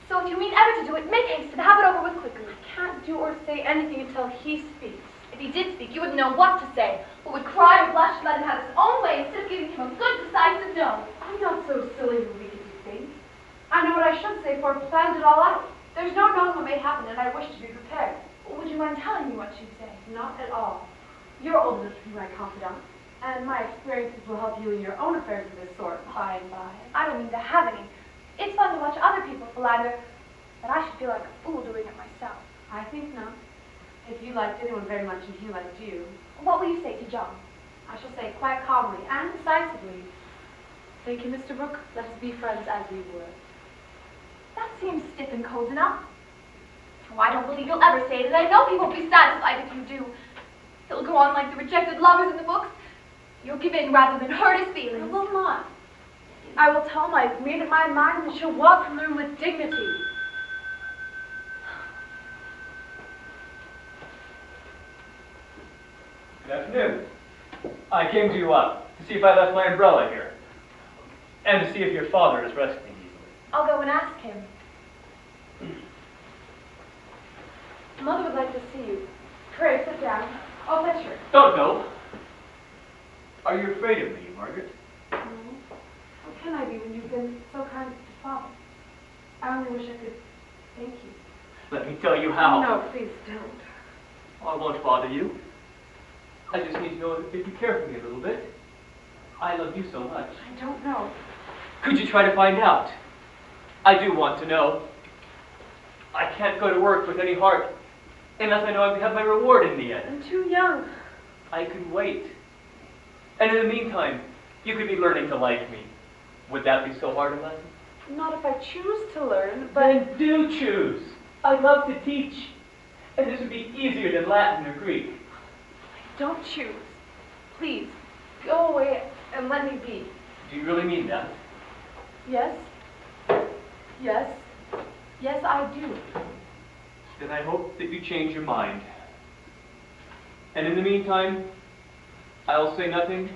So if you mean ever to do it, make haste and have it over with quickly. I can't do or say anything until he speaks. If he did speak, you wouldn't know what to say, but would cry or blush to let him have his own way instead of giving him a good decisive no. I'm not so silly and weak as you think. I know what I should say, for I've planned it all out. There's no knowing what may happen, and I wish to be prepared. Would you mind telling me what you'd say? Not at all. You're old enough to be my confidant, and my experiences will help you in your own affairs of this sort by and by. I don't mean to have any. It's fun to watch other people philander, but I should feel like a fool doing it myself. I think not. If you liked anyone very much and he liked you, What will you say to John? I shall say quite calmly and decisively, thank you, Mr. Brooke. Let us be friends as we were. That seems stiff and cold enough. Oh, I don't believe you'll ever say it, and I know he won't be satisfied if you do. He'll go on like the rejected lovers in the books. You'll give in rather than hurt his I feelings. will not. I will tell him I've made up my mind and shall walk from the room with dignity. Good afternoon. I came to see if I left my umbrella here. And to see if your father is resting easily. I'll go and ask him. Mother would like to see you. Pray, sit down. I'll fetch her. Don't go. Are you afraid of me, Margaret? No. How can I be when you've been so kind to Father? I only wish I could thank you. Let me tell you how. No, please don't. I won't bother you. I just need to know if you care for me a little bit. I love you so much. I don't know. Could you try to find out? I do want to know. I can't go to work with any heart unless I know I have my reward in the end. I'm too young. I can wait. And in the meantime, you could be learning to like me. Would that be so hard a lesson? Not if I choose to learn, but Then do choose. I love to teach. And this would be easier than Latin or Greek. don't choose. Please, go away and let me be. Do you really mean that? Yes. Yes. Yes, I do. Then I hope that you change your mind. And in the meantime, I'll say nothing,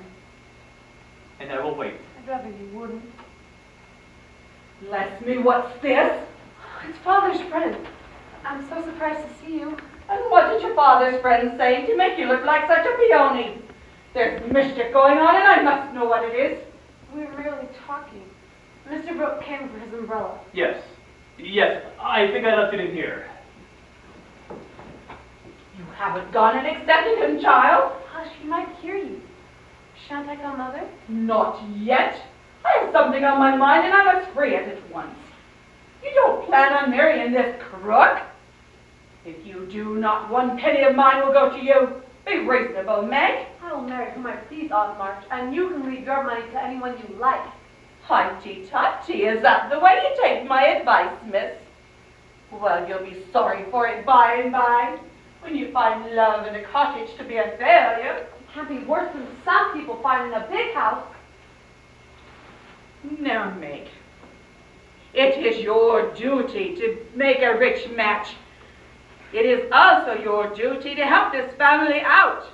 and I will wait. I'd rather you wouldn't. Bless me, what's this? It's Father's friend. I'm so surprised to see you. And what did your father's friend say to make you look like such a peony? There's mischief going on, and I must know what it is. We were merely talking. Mr. Brooke came for his umbrella. Yes. Yes, I think I left it in here. You haven't gone and accepted him, child. Hush, he might hear you. Shan't I tell Mother? Not yet. I have something on my mind, and I must free it at once. You don't plan on marrying this crook? If you do, not one penny of mine will go to you. Be reasonable, Meg. I will marry whom I please, Aunt March, and you can leave your money to anyone you like. Highty-tighty, is that the way you take my advice, miss? Well, you'll be sorry for it by and by, when you find love in a cottage to be a failure. It can't be worse than some people find in a big house. Now, Meg, it is your duty to make a rich match. It is also your duty to help this family out.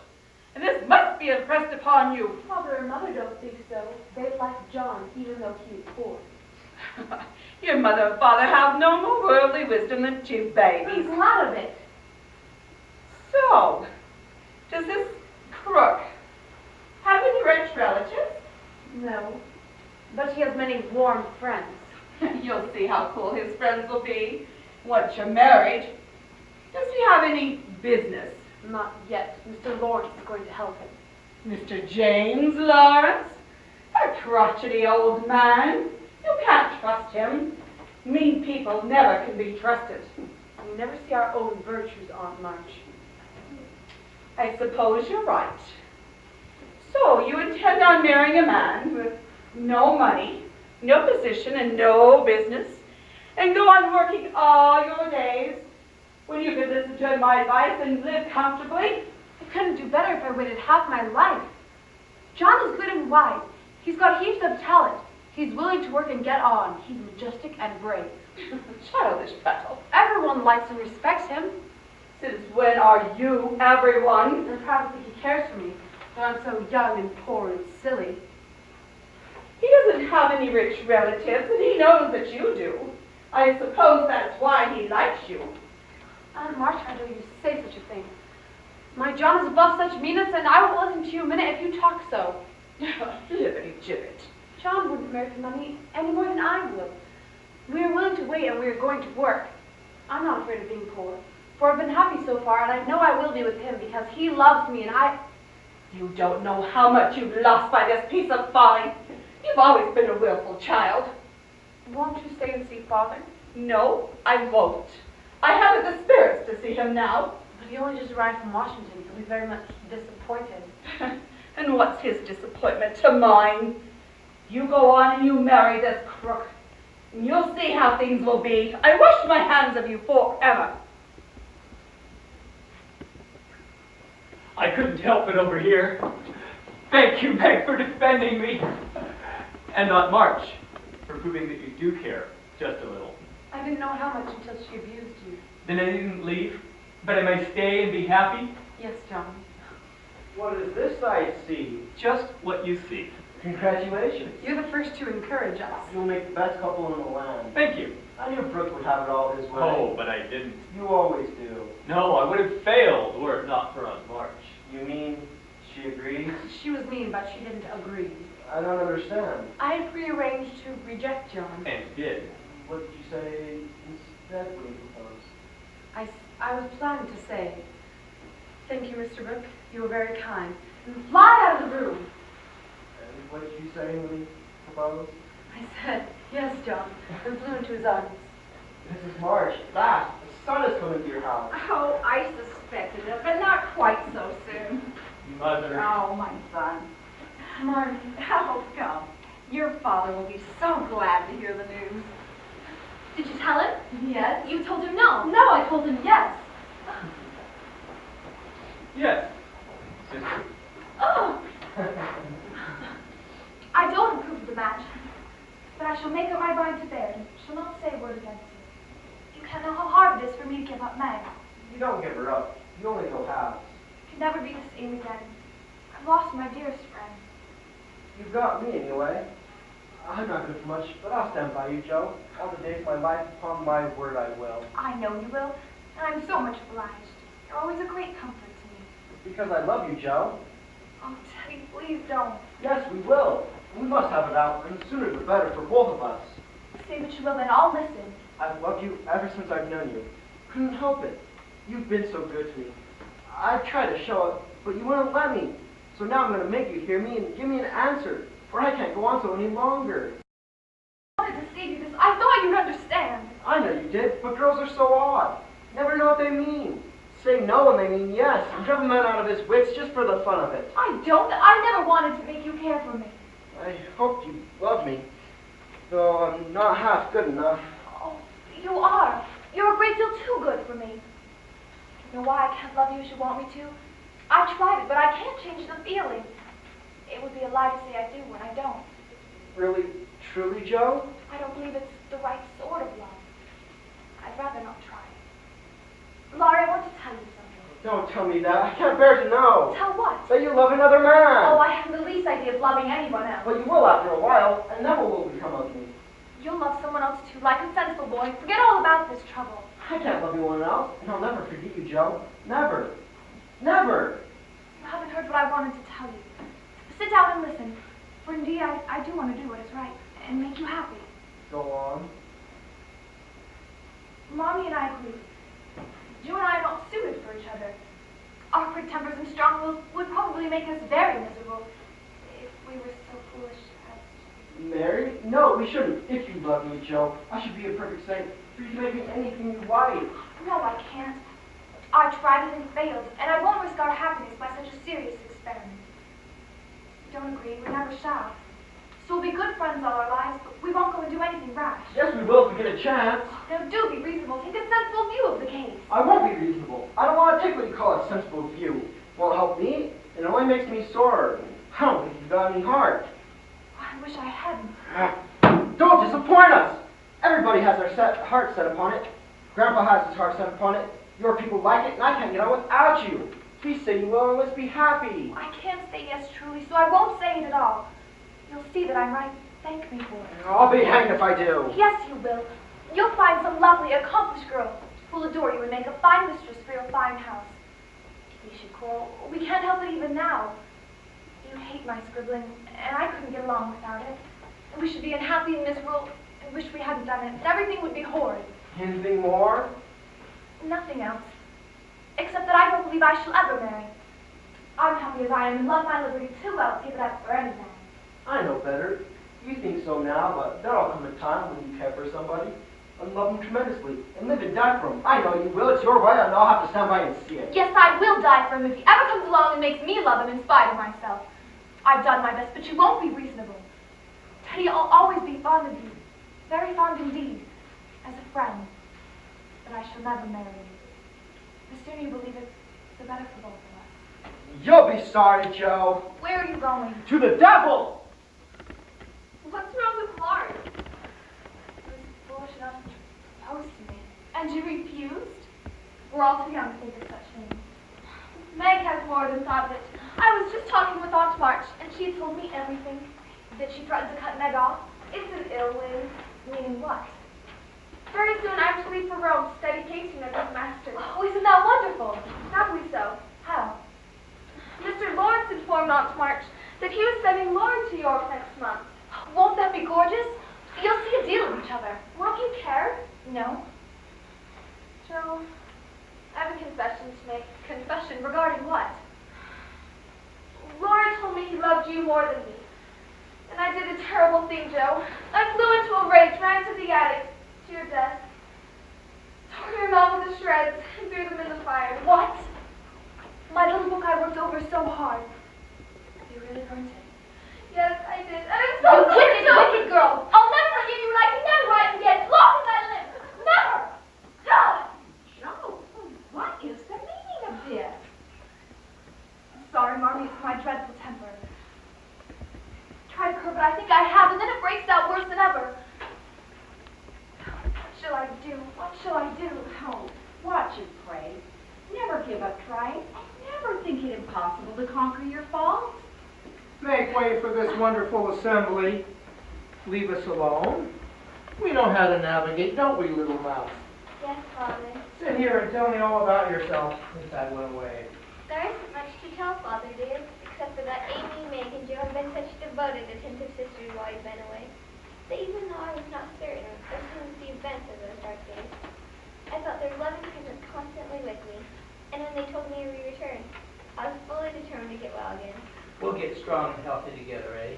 And this must be impressed upon you. Father and Mother don't think so. They like John, even though he is poor. Your mother and father have no more worldly wisdom than two babies. I'm glad of it. So, does this crook have any rich relatives? No, but he has many warm friends. You'll see how cool his friends will be once you're married. Does he have any business? Not yet. Mr. Lawrence is going to help him. Mr. James Lawrence? A crotchety old man. You can't trust him. Mean people never can be trusted. We never see our own virtues, Aunt March. I suppose you're right. So you intend on marrying a man with no money, no position, and no business, and go on working all your days when you could listen to my advice and live comfortably? I couldn't do better if I waited half my life. John is good and wise. He's got heaps of talent. He's willing to work and get on. He's majestic and brave. Childish prattle. Everyone likes and respects him. Since when are you everyone? They're proud to think he cares for me, but I'm so young and poor and silly. He doesn't have any rich relatives, and he knows that you do. I suppose that's why he likes you. Aunt March, how dare you say such a thing? My John is above such meanness, and I won't listen to you a minute if you talk so. Liberty gibbet. John wouldn't marry for money any more than I would. We are willing to wait, and we are going to work. I'm not afraid of being poor, for I've been happy so far, and I know I will be with him because he loves me, and I... You don't know how much you've lost by this piece of folly. You've always been a willful child. Won't you stay and see Father? No, I won't. I haven't the spirits to see him now. But he only just arrived from Washington. He'll be very much disappointed. And what's his disappointment to mine? You go on and you marry this crook, and you'll see how things will be. I wash my hands of you forever. I couldn't help it over here. Thank you, Meg, for defending me. And Aunt March, for proving that you do care, just a little. I didn't know how much until she abused you. Then I didn't leave, but I may stay and be happy? Yes, John. What is this I see? Just what you see. Congratulations. You're the first to encourage us. You'll make the best couple in the land. Thank you. I knew Brooke would have it all his way. Oh, but I didn't. You always do. No, I would have failed were it not for Aunt March. You mean she agrees? She was mean, but she didn't agree. I don't understand. I had prearranged to reject John. And did. What did you say instead when you proposed? I was planning to say, thank you, Mr. Brooke. You were very kind. And fly out of the room. And what did you say when you proposed? I said, yes, John, and flew into his arms. Mrs. March, fast. The sun is coming to your house. Oh, I suspected it, but not quite so soon. Mother. Oh, my son. Marty. Oh, come. Your father will be so glad to hear the news. Did you tell him? Yes. You told him no. No, I told him yes. Yes. Sister. Oh! I don't approve of the match, but I shall make up my mind to bear it and shall not say a word against you. You can't know how hard it is for me to give up Meg. You don't give her up. You only go halves. It can never be the same again. I've lost my dearest friend. You've got me anyway. I'm not good for much, but I'll stand by you, Joe. All the days of my life, upon my word I will. I know you will, and I'm so much obliged. You're always a great comfort to me. Because I love you, Joe. Oh, Teddy, please don't. Yes, we will. We must have it out, and the sooner the better for both of us. Say what you will, then I'll listen. I've loved you ever since I've known you. Couldn't help it. You've been so good to me. I've tried to show it, but you wouldn't let me. So now I'm going to make you hear me and give me an answer, for I can't go on so any longer. I wanted to say you this. I thought you'd understand. I know you did, but girls are so odd. Never know what they mean. Say no when they mean yes, and drive a man out of his wits just for the fun of it. I don't. I never wanted to make you care for me. I hoped you loved me, though I'm not half good enough. Oh, you are. You're a great deal too good for me. You know why I can't love you as you want me to? I tried it, but I can't change the feeling. It would be a lie to say I do when I don't. Really, truly, Joe? I don't believe it's the right sort of love. I'd rather not try. Laurie, I want to tell you something. Don't tell me that. I can't bear to know. Tell what? That you love another man. Oh, I haven't the least idea of loving anyone else. But you will after a while, and then what will become of me? You'll love someone else too, like a sensible boy. Forget all about this trouble. I can't love anyone else, and I'll never forget you, Joe. Never. Never. You haven't heard what I wanted to tell you. Sit down and listen. For indeed, I do want to do what is right and make you happy. Go on. Mommy and I agree. You and I are not suited for each other. Our quick tempers and strong wills would probably make us very miserable if we were so foolish as... Married? No, we shouldn't. If you love me, Joe, I should be a perfect saint for you to make me anything you like. No, I can't. I tried it and failed, and I won't risk our happiness by such a serious experiment. We don't agree, we never shall. So we'll be good friends all our lives, but we won't go and do anything rash. Yes, we will if we get a chance. Now do be reasonable. Take a sensible view of the case. I won't be reasonable. I don't want to take what you call a sensible view. It won't help me. It only makes me sore. I don't think you've got any heart. I wish I hadn't. Don't disappoint us. Everybody has their heart set upon it. Grandpa has his heart set upon it. Your people like it, and I can't get on without you. Please say you will, and let's be happy. I can't say yes truly, so I won't say it at all. You'll see that I'm right. Thank me for it. I'll be hanged if I do. Yes, you will. You'll find some lovely, accomplished girl who'll adore you and make a fine mistress for your fine house. We should quarrel. We can't help it even now. You hate my scribbling, and I couldn't get along without it. And we should be unhappy and miserable and wish we hadn't done it. And everything would be horrid. Anything more? Nothing else. Except that I don't believe I shall ever marry. I'm happy as I am and love my liberty too well to give it up for any man. I know better. You think so now, but there'll come a time when you care for somebody and love them tremendously and live and die for them. I know you will. It's your way, and I'll have to stand by and see it. Yes, I will die for him if he ever comes along and makes me love him in spite of myself. I've done my best, but you won't be reasonable. Teddy, I'll always be fond of you. Very fond indeed. As a friend. But I shall never marry you. The sooner you believe it, the better for both of us. You'll be sorry, Joe. Where are you going? To the devil! What's wrong with Mark? He was foolish enough to propose to me. And you refused? We're all too young to think of such things. Meg has more than thought of it. I was just talking with Aunt March, and she told me everything. That she threatened to cut Meg off. It's an ill wind. Meaning what? Very soon I'm to leave for Rome to study painting under his master. Oh, isn't that wonderful? Happily so. How? Mr. Lawrence informed Aunt March that he was sending Lauren to York next month. Won't that be gorgeous? You'll see a deal of each other. Won't you care? No. Joe, I have a confession to make. Confession regarding what? Laura told me he loved you more than me. And I did a terrible thing, Joe. I flew into a rage, ran to the attic, to your desk, tore your novel to shreds, and threw them in the fire. What? My little book I worked over so hard. You really burnt it? Yes, I did. And I'm so sorry. You wicked girl. I'll never forgive you, and I can never write again, as long as I live. Never! Joe, what is the meaning of this? Sorry, Marmy, it's my dreadful temper. Tried to curb it, I think I have, and then it breaks out worse than ever. What shall I do? What shall I do? Oh, watch and pray. Never give up trying. Never think it impossible to conquer your faults. Make way for this wonderful assembly. Leave us alone. We know how to navigate, don't we, little mouse? Yes, Father. Sit here and tell me all about yourself since I went away. There isn't much to tell, Father dear, except for that Amy, Meg, and Joe have been such devoted, attentive sisters while you've been away. That even though I was not certain of some of the events of those dark days, I felt their loving presence constantly with me. And when they told me we returned, I was fully determined to get well again. We'll get strong and healthy together, eh?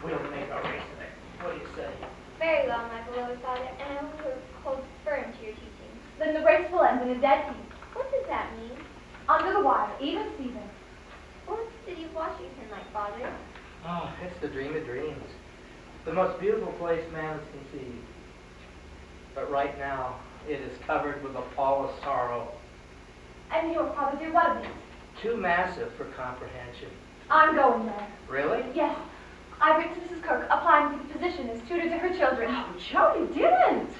We'll make our race of it. What do you say? Very well, my beloved Father, and I will hold firm to your teachings. Then the race will end in a dead heat. What does that mean? Under the wire, even Stephen. What's the city of Washington like, Father? Oh, it's the dream of dreams. The most beautiful place man has conceived. But right now, it is covered with a pall of sorrow. And your Father dear, what of it? Too massive for comprehension. I'm going there. Really? Yes. I've written to Mrs. Kirk, applying for the position as tutor to her children. Oh, Joe, you didn't.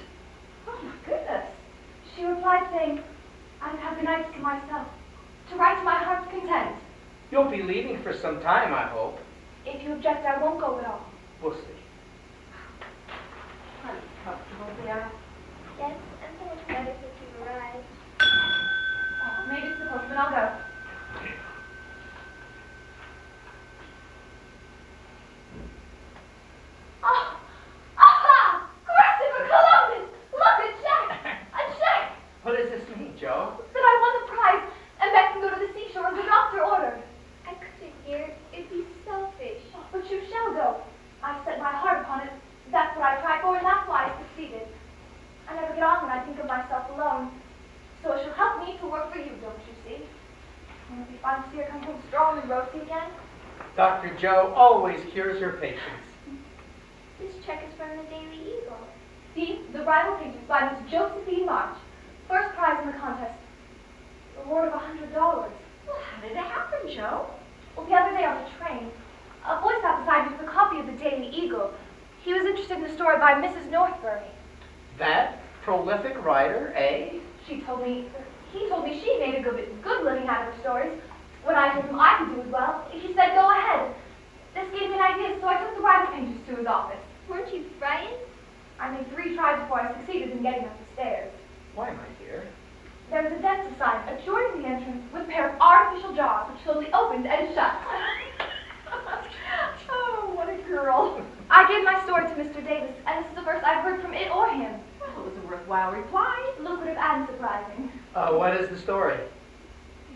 Oh, my goodness. She replied saying, I'd have the nights to myself, to write to my heart's content. You'll be leaving for some time, I hope. If you object, I won't go at all. We'll see. Are you comfortable there? Yes, and so much better since you've arrived. Oh, maybe it's the postman. I'll go. Oh! Aha! Christopher Columbus! Look, a check! A check! What does this mean, Joe? That I won the prize, and Beck can go to the seashore as the doctor ordered. I couldn't, dear. It'd be selfish. Oh, but you shall go. I set my heart upon it. That's what I tried for, and that's why I succeeded. I never get on when I think of myself alone. It'll be fun to see her come home strong and rosy again. Dr. Joe always cures her patients. This check is from the Daily Eagle. See, the rival pages by Miss Josephine March. First prize in the contest. Reward of $100. Well, how did it happen, Joe? Well, the other day on the train, a boy sat beside me with a copy of the Daily Eagle. He was interested in a story by Mrs. Northbury. That prolific writer, eh? He told me she made a good living out of her stories. When I told him I could do as well, he said, go ahead. This gave me an idea, so I took the rival pages to his office. Weren't you frightened? I made 3 tries before I succeeded in getting up the stairs. Why, my dear? There was a dentist sign adjoining the entrance with a pair of artificial jaws which slowly opened and shut. Oh, what a girl. I gave my story to Mr. Davis, and this is the first I've heard from it or him. Well, it was a worthwhile reply. Lucrative and surprising. What is the story?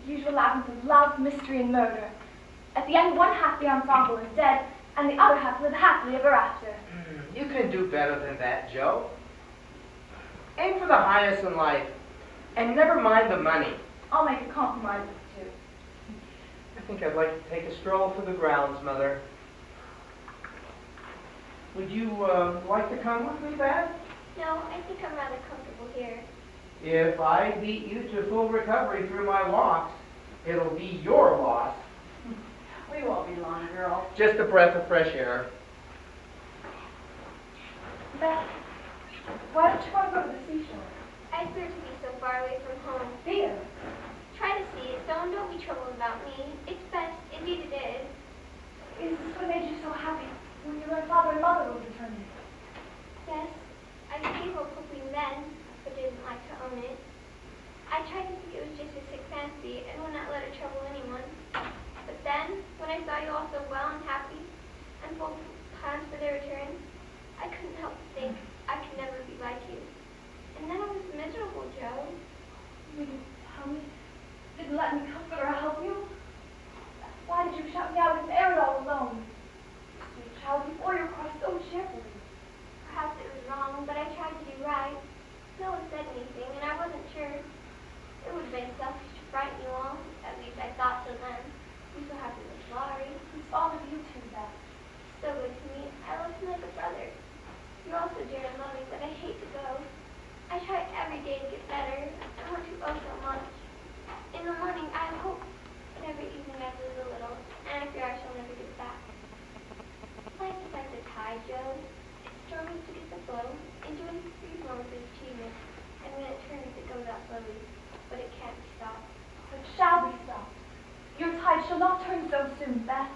The usual labyrinth of love, mystery, and murder. At the end, one half the ensemble is dead, and the other half live happily ever after. You can do better than that, Joe. Aim for the highest in life, and never mind the money. I'll make a compromise with the two. I think I'd like to take a stroll through the grounds, Mother. Would you like to come with me, Beth? No, I think I'm rather comfortable here. If I beat you to full recovery through my walks, it'll be your loss. We won't be long, girl. Just a breath of fresh air. Beth, why don't you want to go to the seashore? I fear to be so far away from home. Fear? Try to see it, though, and don't be troubled about me. It's best, indeed it is. Is this what made you so happy when you learned Father and Mother were returning? Yes, I gave up hoping then, but didn't like to own it. I tried to think it was just a sick fancy and would not let it trouble anyone. But then, when I saw you all so well and happy, and full plans for their return, I couldn't help but think I could never be like you. And then I was miserable, Joe. You didn't tell me? Didn't let me comfort or help you? Why did you shut me out in the air all alone? Sweet child, before you cried so cheerfully. Perhaps it was wrong, but I tried to do right. No one said anything, and I wasn't sure. It would have been selfish to frighten you all. At least I thought so then. I'm so happy with Laurie. Who's fond of you too, Beth? So good to me. I love him like a brother. You're also dear and loving, but I hate to go. I try every day to get better. I want to go so much. In the morning, I hope, but every evening I lose a little, and I fear I shall never get back. Life is like the tide, Joe. It struggles to get the flow, enjoys brief moments of achievement, and when it turns, it goes out slowly, but it can't be stopped. It shall be stopped. Your tide shall not turn so soon, Beth.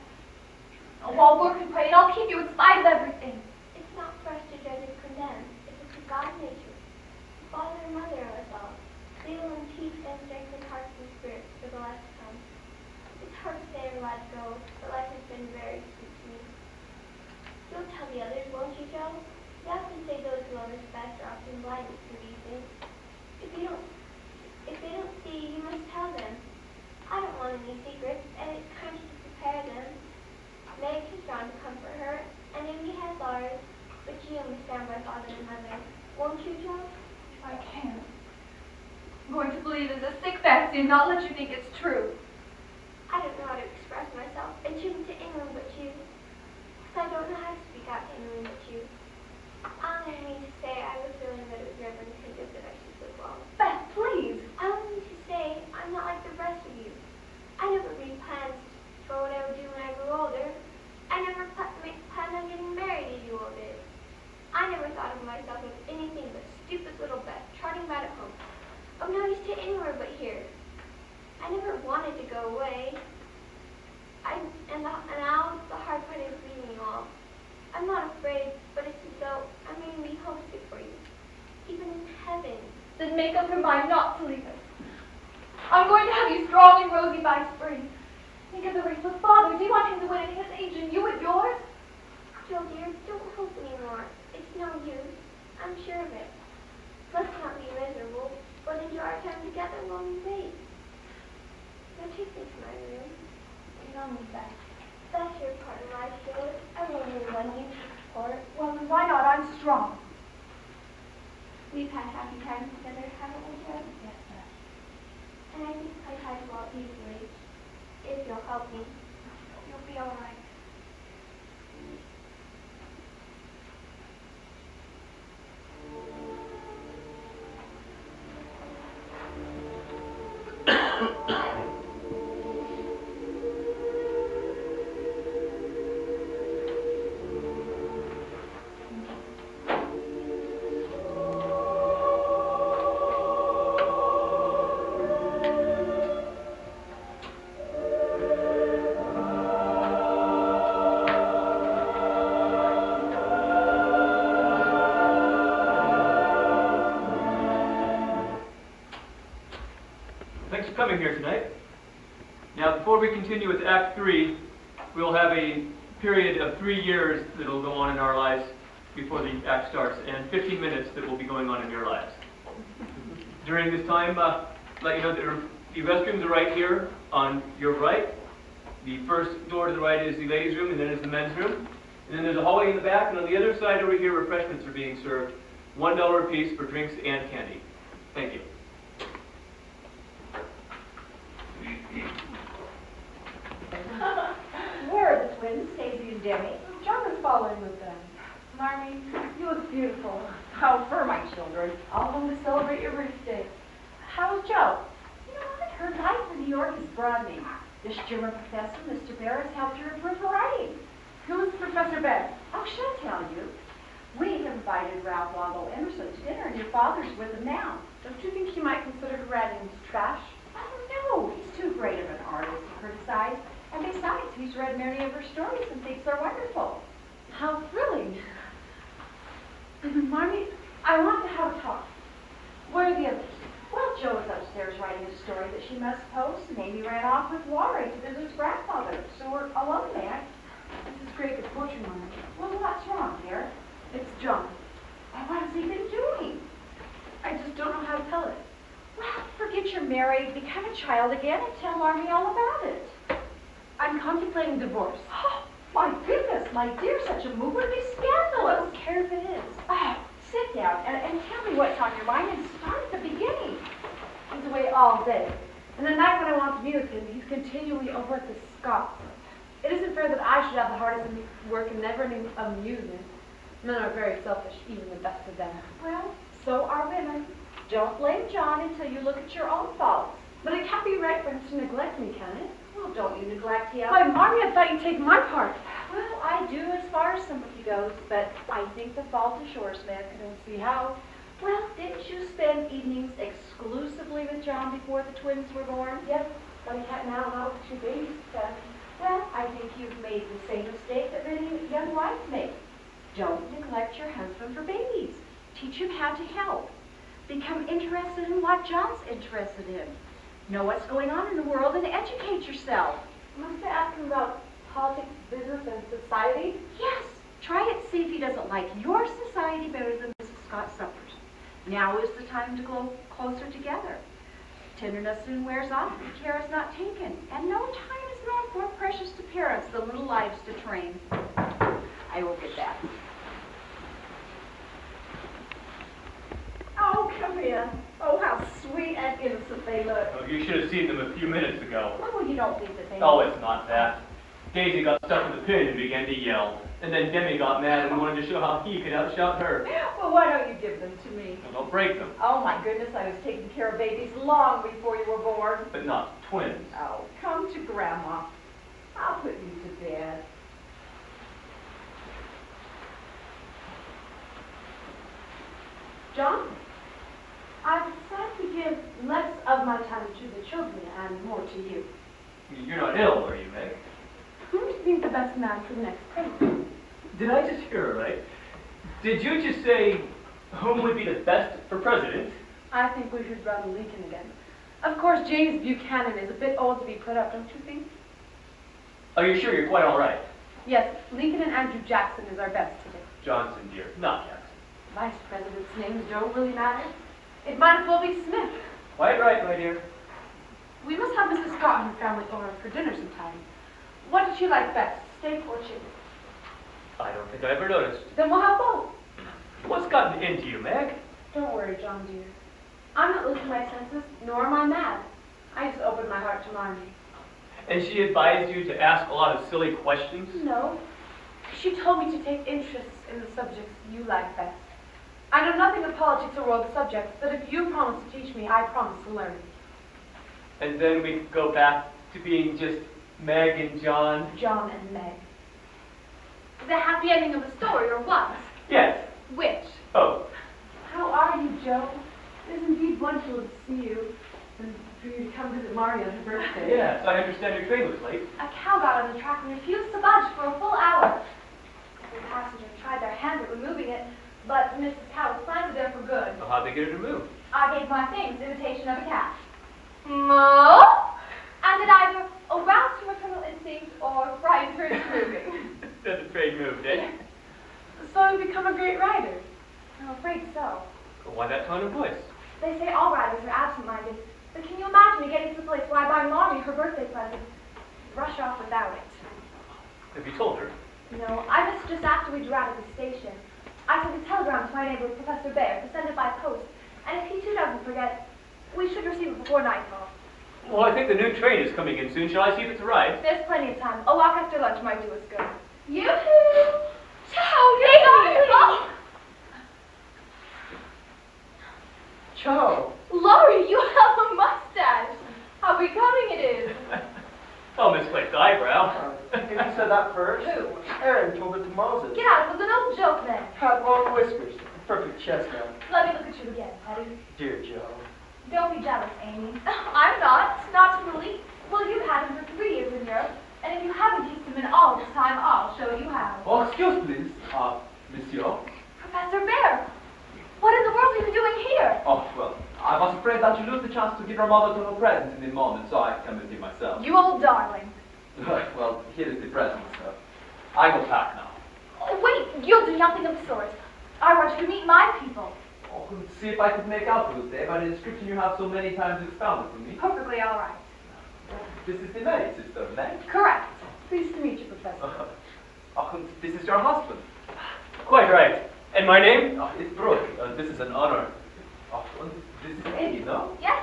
I'll work and pray, and I'll keep you in spite of everything. It's not for us to judge and condemn. It's up to God's nature. Father and Mother of us all. They will teach and strengthen hearts and spirits for the life to come. It's hard to say or let go, but life has been very sweet to me. You'll tell the others, won't you, Joe? They often say those who love us best are often blinded to these things. If they don't see, you must tell them. I don't want any secrets, and it's kind to prepare them. Meg has gone to comfort her, and Amy has Laura's, but you understand my father and mother. Won't you, Joe? I can't. I'm going to believe it's a sick fancy and not let you think it's true. I don't know how to express myself, and shouldn't to anyone but you. So I don't know how to speak out to anyone but you. I only mean to say I was feeling that it was Reverend Higgins that I should live long. Beth, please. I only mean to say I'm not like the rest of you. I never made plans for what I would do when I grew older. I never planned on getting married as you all did. I never thought of myself as anything but stupid little Beth trotting about at home, of no use to anywhere but here. I never wanted to go away. And now the hard part is leaving you all. I'm not afraid, but it's as though I'm making me homesick for you, even in heaven. Then make up your mind not to leave us. I'm going to have you strong and rosy by spring. Think of the race with Father. Do you want him to win at his age and you at yours? Joe, dear, don't hope anymore. It's no use. I'm sure of it. Let's not be miserable, but enjoy our time together while we wait. Now take me to my room. You don't need that. That's your part of life, Joe. I won't really want you to support. Well, then why not? I'm strong. We've had happy times together, haven't we, Joe? Yes, Beth. And I think I tried to walk easily. help me. You'll be all right. Thanks for coming here tonight. Now, before we continue with Act 3, we'll have a period of 3 years that will go on in our lives before the act starts, and 15 minutes that will be going on in your lives. During this time, let you know that the restrooms are right here on your right. The first door to the right is the ladies' room, and then is the men's room. And then there's a hallway in the back, and on the other side over here, refreshments are being served. $1 a piece for drinks and candy. Thank you. Where are the twins, Daisy and Demi? John is following with them. Marmy, you look beautiful. How for my children? All home to celebrate your birthday. How's Joe? You know, I heard life in New York is broadening. This German professor, Mr. Bear, has helped her improve her writing. Who's Professor Bear? Oh, she'll tell you. We have invited Ralph Waldo Emerson to dinner, and your father's with him now. Don't you think he might consider her writing trash? I don't know. He's too great of an artist to criticize. And besides, he's read many of her stories and thinks they're wonderful. How thrilling. Marmy, I want to have a talk. Where are the others? Well, Joe is upstairs writing a story that she must post, and Amy ran off with Laurie to visit his grandfather, so we're alone there. This is great good fortune, Marmy. Well, what's wrong, dear? It's John. Oh, what has he been doing? I just don't know how to tell it. Well, forget you're married, become a child again, and tell Marmy all about it. I'm contemplating divorce. Oh, my goodness, my dear, such a move would be scandalous. I don't care if it is. Oh, sit down and tell me what's on your mind and start at the beginning. He's away all day. And the night when I want to be with him, he's continually over at the Scots. It isn't fair that I should have the hardest work and never any amusement. Men are very selfish, even the best of them. Well, so are women. Don't blame John until you look at your own faults. But it can't be right for him to neglect me, can it? Well, don't you neglect him. Why, Marmy, I thought you'd take my part. Well, I do as far as sympathy goes, but I think the fault is yours, Meg. I don't see how. Well, didn't you spend evenings exclusively with John before the twins were born? Yes, but I can't now, not with 2 babies, Dad. Well, I think you've made the same mistake that many young wives make. Don't neglect your husband for babies. Teach him how to help. Become interested in what John's interested in. Know what's going on in the world and educate yourself. Must I ask him about politics, business, and society? Yes. Try it, see if he doesn't like your society better than Mrs. Scott Suppers. Now is the time to go closer together. Tenderness soon wears off if care is not taken, and no time is more precious to parents than little lives to train. I will get that. Oh, come in. Oh, how sweet and innocent they look. Oh, you should have seen them a few minutes ago. Oh, you don't think that they... Oh, it's not that. Daisy got stuck with the pin and began to yell. And then Demi got mad and wanted to show how he could outshout her. Well, why don't you give them to me? Well, don't break them, Oh, my goodness, I was taking care of babies long before you were born. but not twins. Oh, come to Grandma. I'll put you to bed. John, I've decided to give less of my time to the children and more to you. You're not ill, are you, Meg? Who do you think the best man for the next president? Did I just hear it right? Did you just say whom would be the best for president? I think we should run Lincoln again. Of course, James Buchanan is a bit old to be put up, don't you think? Are you sure you're quite all right? Yes, Lincoln and Andrew Jackson is our best today. Johnson, dear, not Jackson. Vice president's names don't really matter. It might as well be Smith. Quite right, my dear. We must have Mrs. Scott and her family over for dinner sometime. What did she like best, steak or chicken? I don't think I ever noticed. Then we'll have both. What's gotten into you, Meg? Don't worry, John dear. I'm not losing my senses, nor am I mad. I just opened my heart to Marmy. And she advised you to ask a lot of silly questions? No. She told me to take interest in the subjects you like best. I know nothing of politics or world subjects, but if you promise to teach me, I promise to learn. And then we go back to being just Meg and John? John and Meg. The happy ending of the story, or what? Yes. Which? Oh. How are you, Joe? It is indeed wonderful to see you, and for you to come visit Maria on her birthday. Yes, I understand your train was late. A cow got on the track and refused to budge for a full hour. The passengers tried their hands at removing it, but Mrs. Cow was planted there for good. So how'd they get her to move? I gave my famous imitation of a cat. Moo! And it either aroused her maternal instinct or frightened her into moving. Then the train moved, eh? So you become a great writer. I'm afraid so. But why that tone of voice? They say all writers are absent-minded, but can you imagine me getting to the place where I buy Mommy her birthday present, rush off without it? Have you told her? No, I missed just after we drew out of the station. I sent a telegram to my neighbor, Professor Bear, to send it by post, and if he too doesn't forget, we should receive it before nightfall. Well, I think the new train is coming in soon. Shall I see if it's arrived? There's plenty of time. A walk after lunch might do us good. Yoo-hoo! Ciao, Daisy! Ciao. Laurie, you have a mustache. How becoming it is. Oh, misplaced eyebrow. If you said that first. Who? Aaron told it to Moses. Get out, it was an old joke then. Had long whiskers. Perfect chestnut. Let me look at you again, Teddy. Dear Joe. Don't be jealous, Amy. I'm not to the least. Well, you've had him for 3 years in Europe, and if you haven't kissed him in all this time, I'll show you how. Oh, excuse please, monsieur. Professor Bear, what in the world are you doing here? Oh, well, I was afraid that you lose the chance to give your mother to her presents in the moment, so I came with you myself. You old darling. Well, here is the present, sir. I go back now. Oh, wait, you'll do nothing of the sort. I want you to meet my people. Oh, couldn't see if I could make out with it by the description you have so many times expounded to me. Perfectly all right. This is the maid, Sister Meg. Correct. Pleased to meet you, Professor. And this is your husband. Quite right. And my name? Oh, it's Brooke. This is an honor. Oh, and this is Amy, no? Yes,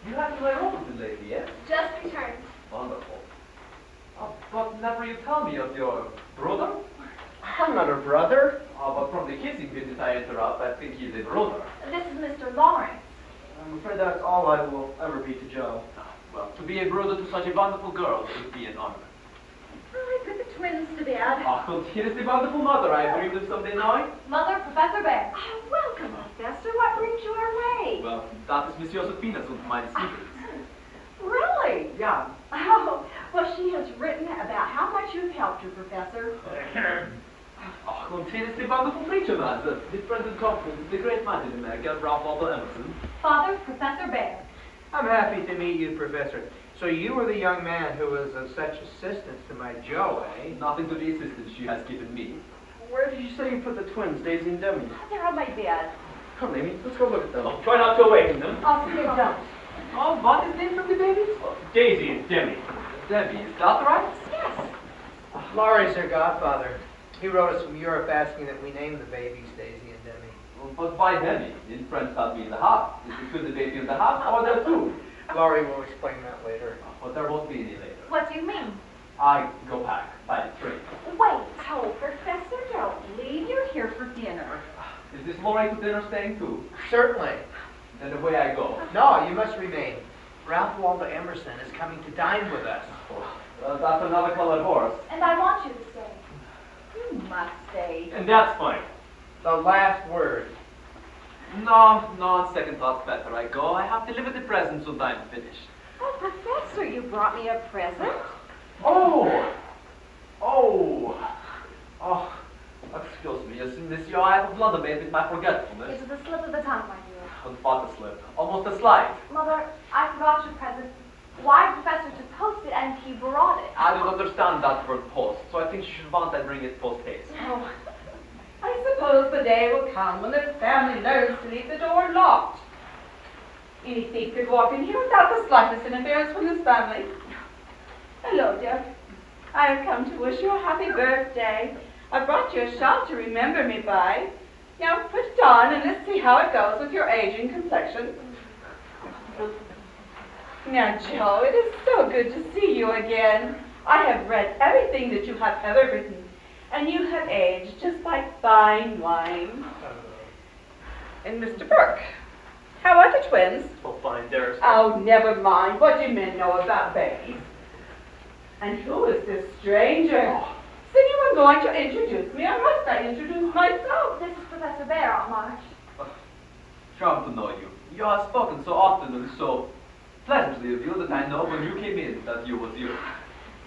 You have to lay over the lady, yes? just returned. Wonderful. But never you tell me of your brother? I'm not her brother. But from the kissing business I interrupt, I think he's a brother. This is Mr. Lawrence. I'm afraid that's all I will ever be to Joe. Well, to be a brother to such a wonderful girl would be an honor. I put the twins to bed. And here is the wonderful mother I dreamed of someday night. Mother, Professor Bear. Oh, welcome, Professor. What brings you our way? Well, that is Miss Josephina's und meine secrets. Really? Yeah. Oh, well, she has written about how much you've helped her, Professor. Oh, and here is the wonderful preacher man, the present conference, the great man in America, Ralph Waldo Emerson. Father, Professor Bear. I'm happy to meet you, Professor. So you were the young man who was of such assistance to my Joe, eh? Nothing to the assistance she has given me. Where did you say you put the twins, Daisy and Demi? They're on my bed. Come, Amy, let's go look at them. Oh, try not to awaken them. I'll see you don't. Oh, what is the name of the babies? Daisy and Demi. Debbie, is that right? Yes. Laurie's their godfather. He wrote us from Europe asking that we name the babies Daisy and Demi. But why Debbie? In French that means the half. Is it with the baby in the half or there two? Laurie will explain that later. But there won't be any later. What do you mean? I go back by the train. Wait. Oh, Professor, don't leave. You're here for dinner. Is this Laurie to dinner staying too? Certainly. Then away I go. No, you must remain. Ralph Waldo Emerson is coming to dine with us. That's another colored horse. And I want you to stay. You must stay. And that's funny. The last word. No, on second thoughts better I go. I have delivered the presents and I'm finished. Oh, Professor, you brought me a present? Oh, excuse me, monsieur, I have blundered with my forgetfulness. It was a slip of the tongue, my dear. And what a slip. Almost a slide. Mother, I forgot your present. Why, Professor, to post it, and he brought it. I don't understand that word post, so I think you should want I bring it post haste. Oh, I suppose the day will come when the family learns to leave the door locked. Any thief could walk in here without the slightest interference from this family. Hello, dear. I have come to wish you a happy birthday. I brought you a shawl to remember me by. Now put it on and let's see how it goes with your aging complexion. Now, Joe, it is so good to see you again. I have read everything that you have ever written, and you have aged just like fine wine. And Mr. Burke, how are the twins? Oh, fine, Derek. Oh, never mind. What do you men know about babies? And who is this stranger? Is anyone going to introduce me, or must I introduce myself? This is Professor Bear, Aunt March. Charmed to know you. You have spoken so often and so pleasantly of you that I know when you came in that you was you.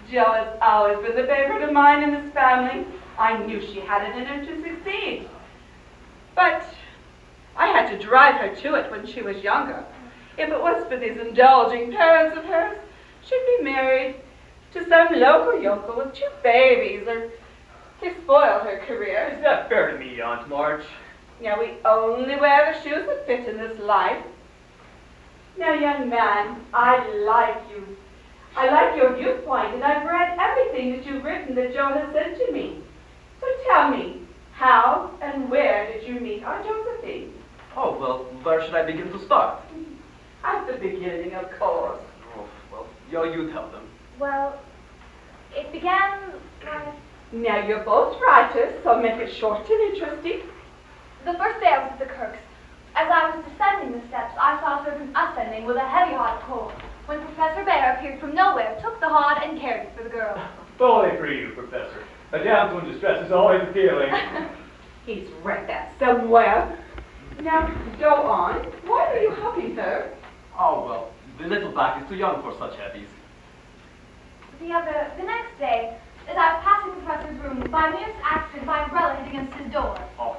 Jill has always been the favorite of mine in this family. I knew she had it in her to succeed. But I had to drive her to it when she was younger. If it was for these indulging parents of hers, she'd be married to some local yokel with 2 babies, or they spoiled her career. Is that fair to me, Aunt March? Now, we only wear the shoes that fit in this life. Now, young man, I like you. I like your viewpoint, and I've read everything that you've written that Joe has sent to me. So tell me, how and where did you meet our Josephine? Oh, well, where should I begin to start? At the beginning, of course. Oh, well, you tell them. Well, it began Now, you're both writers, so make it short and interesting. the first day I was at the Kirks. As I was descending the steps, I saw a servant ascending with a heavy hot coal. When Professor Bear appeared from nowhere, took the hod and carried it for the girl. Bully for you, Professor. A damsel in distress is always appealing. He's read that somewhere. Now, go on. Why are you helping her? Oh, well, the little back is too young for such heavies. The next day, as I was passing the professor's room, by merest accident, my umbrella hit against his door. Oh,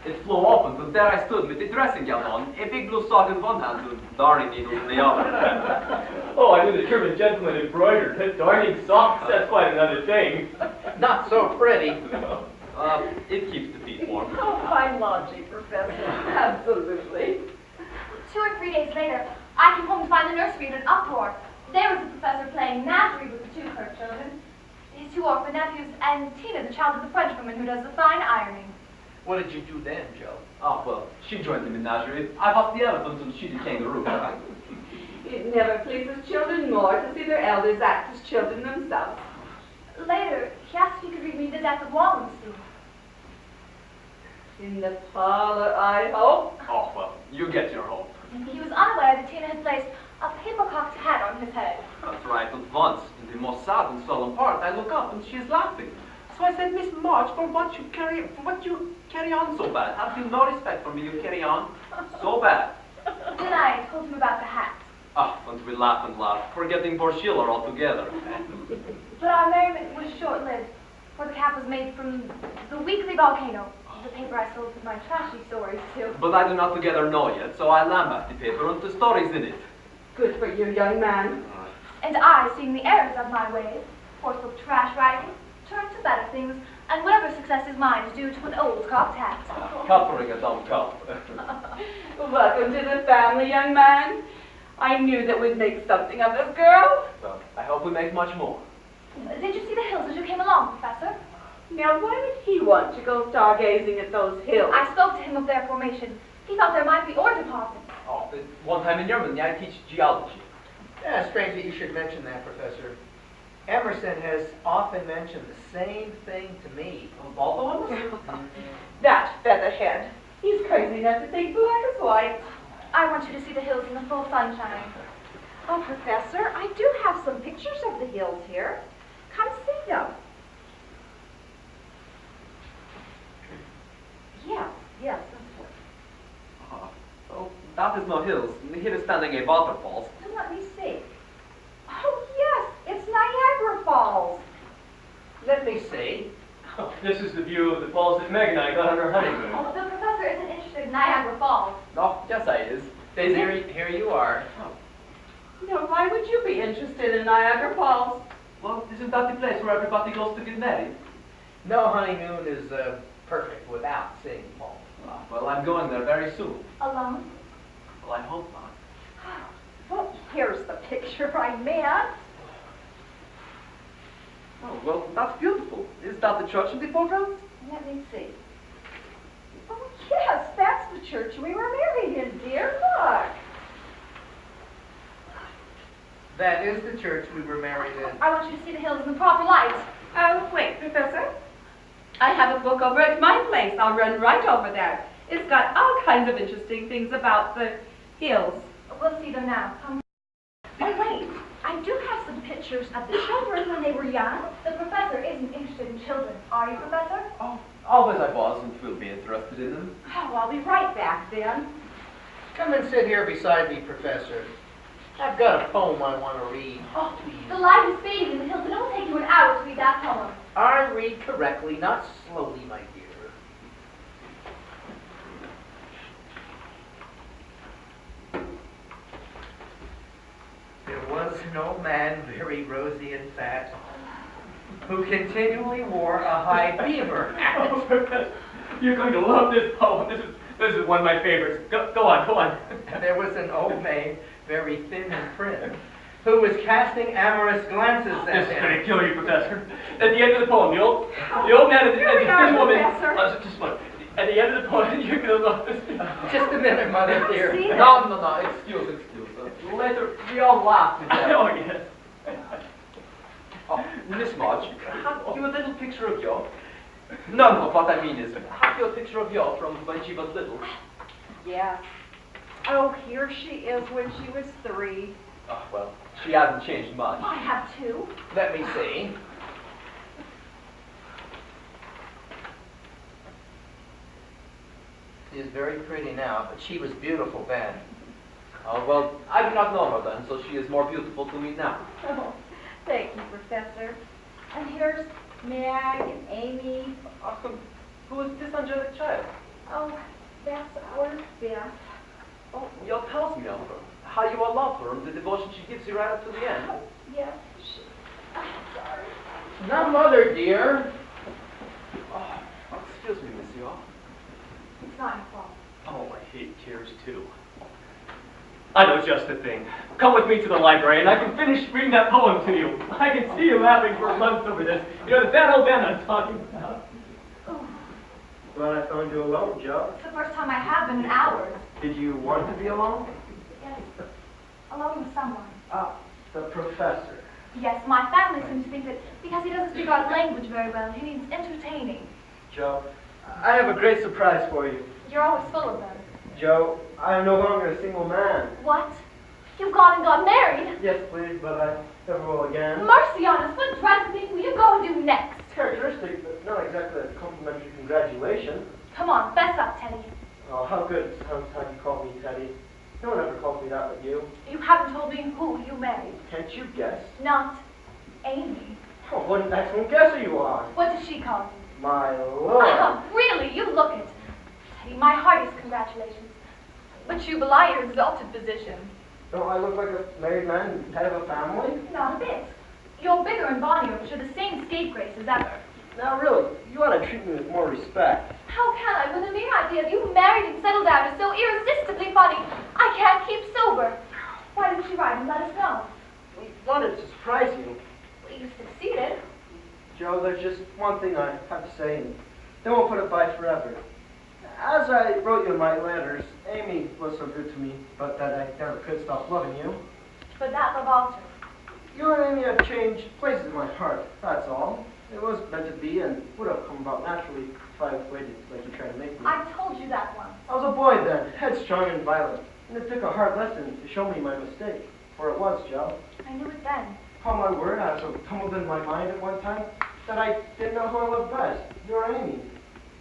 it flew open, and there I stood with the dressing gown on, a big blue sock in one hand and darning needles in the other. Oh, I knew the German gentleman embroidered his darning socks. That's quite another thing. Not so pretty. It keeps the feet warm. Oh, fine logic, Professor. Absolutely. 2 or 3 days later, I came home to find the nursery in an uproar. There was the professor playing naturally with the 2 Kirk children, his 2 orphan nephews, and Tina, the child of the Frenchwoman who does the fine ironing. What did you do then, Joe? Oh, well, she joined the menagerie. I was the elephant and she the kangaroo. It never pleases children more to see their elders act as children themselves. Later, he asked if he could read me The Death of Wallenstein. In the parlor, I hope. Oh, well, you get your hope. He was unaware that Tina had placed a paper-cocked hat on his head. That's right, and once, in the most sad and solemn part, I look up and she's laughing. So I said, Miss March, for what you carry on so bad? Have you no respect for me? You carry on so bad. Then I told him about the hat. Ah, and we laughed and laughed, forgetting poor Schiller altogether. But our merriment was short-lived, for the cap was made from the Weekly Volcano, the paper I sold with my trashy stories to. But I do not together know yet, so I lambast the paper and the stories in it. Good for you, young man. And I, seeing the errors of my ways, forsook trash writing, turned to better things, and whatever success is mine is due to an old cocked hat. Cuppering a dumb cup. Welcome to the family, young man. I knew that we'd make something of this girl. Well, I hope we make much more. Did you see the hills as you came along, Professor? Now, why would he want to go stargazing at those hills? I spoke to him of their formation. He thought there might be ore deposits. Oh, but one time in Germany I teach geology. Yeah, strange that you should mention that, Professor. Emerson has often mentioned the same thing to me. Although That featherhead. He's crazy enough to think black is white. I want you to see the hills in the full sunshine. Oh, Professor, I do have some pictures of the hills here. Come see them. Yes, that's what. Oh, that is no hills. Here is standing a waterfalls. Let me see. Oh, yes, it's Niagara Falls. Let me see. Oh, this is the view of the falls that Meg and I got on our honeymoon. Oh, the professor isn't interested in Niagara Falls. Oh, yes I is. Here you are. Now, why would you be interested in Niagara Falls? Well, isn't that the place where everybody goes to get married? No honeymoon is perfect without seeing falls. Well, I'm going there very soon. Alone? Well, I hope not. Well, here's the picture I meant. Oh, well, that's beautiful. Is that the church in the foreground? Let me see. Oh, yes, that's the church we were married in, dear. Look. That is the church we were married in. I want you to see the hills in the proper light. Oh, wait, Professor. I have a book over at my place. I'll run right over there. It's got all kinds of interesting things about the hills. We'll see them now. Come. Oh, wait. I do have some pictures of the children when they were young. The professor isn't interested in children. Are you, Professor? Oh, always I was and will be interested in them. Oh, I'll be right back then. Come and sit here beside me, Professor. I've got a poem I want to read. Oh, the light is fading in the hills, and it will take you an hour to read that poem. I read correctly, not slowly, my dear. There was an old man, very rosy and fat, who continually wore a high beaver hat. Oh, Professor, you're going to love this poem. This is one of my favorites. Go on. And there was an old maid, very thin and prim, who was casting amorous glances at This is him. going to kill you, Professor. At the end of the poem, the old man and the woman. Just look. At the end of the poem, you're going to love this. Just a minute, Mother dear. No, excuse. Later, we all laughed at that. Oh, yes. Oh, Miss March, have you a little picture of your... No, what I mean is, have you a picture of your from when she was little? Yes. Oh, here she is when she was 3. Oh, well, she hasn't changed much. I have 2. Let me see. She is very pretty now, but she was beautiful then. Oh, well, I do not know her then, so she is more beautiful to me now. Oh, thank you, Professor. And here's Mag and Amy. Who is this angelic child? Oh, that's our Beth. Oh, you tells me of her. How you all love her and the devotion she gives you right up to the end. Yes, I'm sorry. Now, Mother dear. Oh, excuse me, Monsieur. It's not your fault. Oh, I hate tears, too. I know just the thing. Come with me to the library, and I can finish reading that poem to you. I can see you laughing for months over this. You know, that old man I'm talking about. Glad I found you alone, Joe. It's the first time I have been in hours. Did you want to be alone? Yes. Alone with someone. Ah, the professor. Yes, my family seems to think that because he doesn't speak our language very well, he needs entertaining. Joe, I have a great surprise for you. You're always full of them. Joe, I am no longer a single man. What? You've gone and got married? Yes, please, but I never will again. Mercy on us, what dreadful thing will you go and do next? Characteristic, but not exactly a complimentary congratulation. Come on, fess up, Teddy. Oh, how good it sounds how you call me Teddy. No one ever calls me that but you. You haven't told me who you married. Can't you guess? Not Amy. Oh, what an excellent guesser you are. What does she call you? My lord. Really, you look it. Teddy, my heartiest congratulations. But you belie your exalted position. Don't I look like a married man and head of a family? Not a bit. You're bigger and bonnier, but you're the same scapegrace as ever. Now, really, you ought to treat me with more respect. How can I, when the mere idea of you married and settled down is so irresistibly funny? I can't keep sober. Why didn't you write and let us know? We wanted to surprise you. Well, you succeeded. Joe, there's just one thing I have to say, and then we'll put it by forever. As I wrote you in my letters, Amy was so good to me, but that I never could stop loving you. But that love altered. You and Amy have changed places in my heart, that's all. It was meant to be and would have come about naturally if I waited like you tried to make me. I told you that once. I was a boy then, headstrong and violent, and it took a hard lesson to show me my mistake, for it was, Joe. I knew it then. Upon my word, I was so tumbled in my mind at one time that I didn't know who I loved best, you or Amy.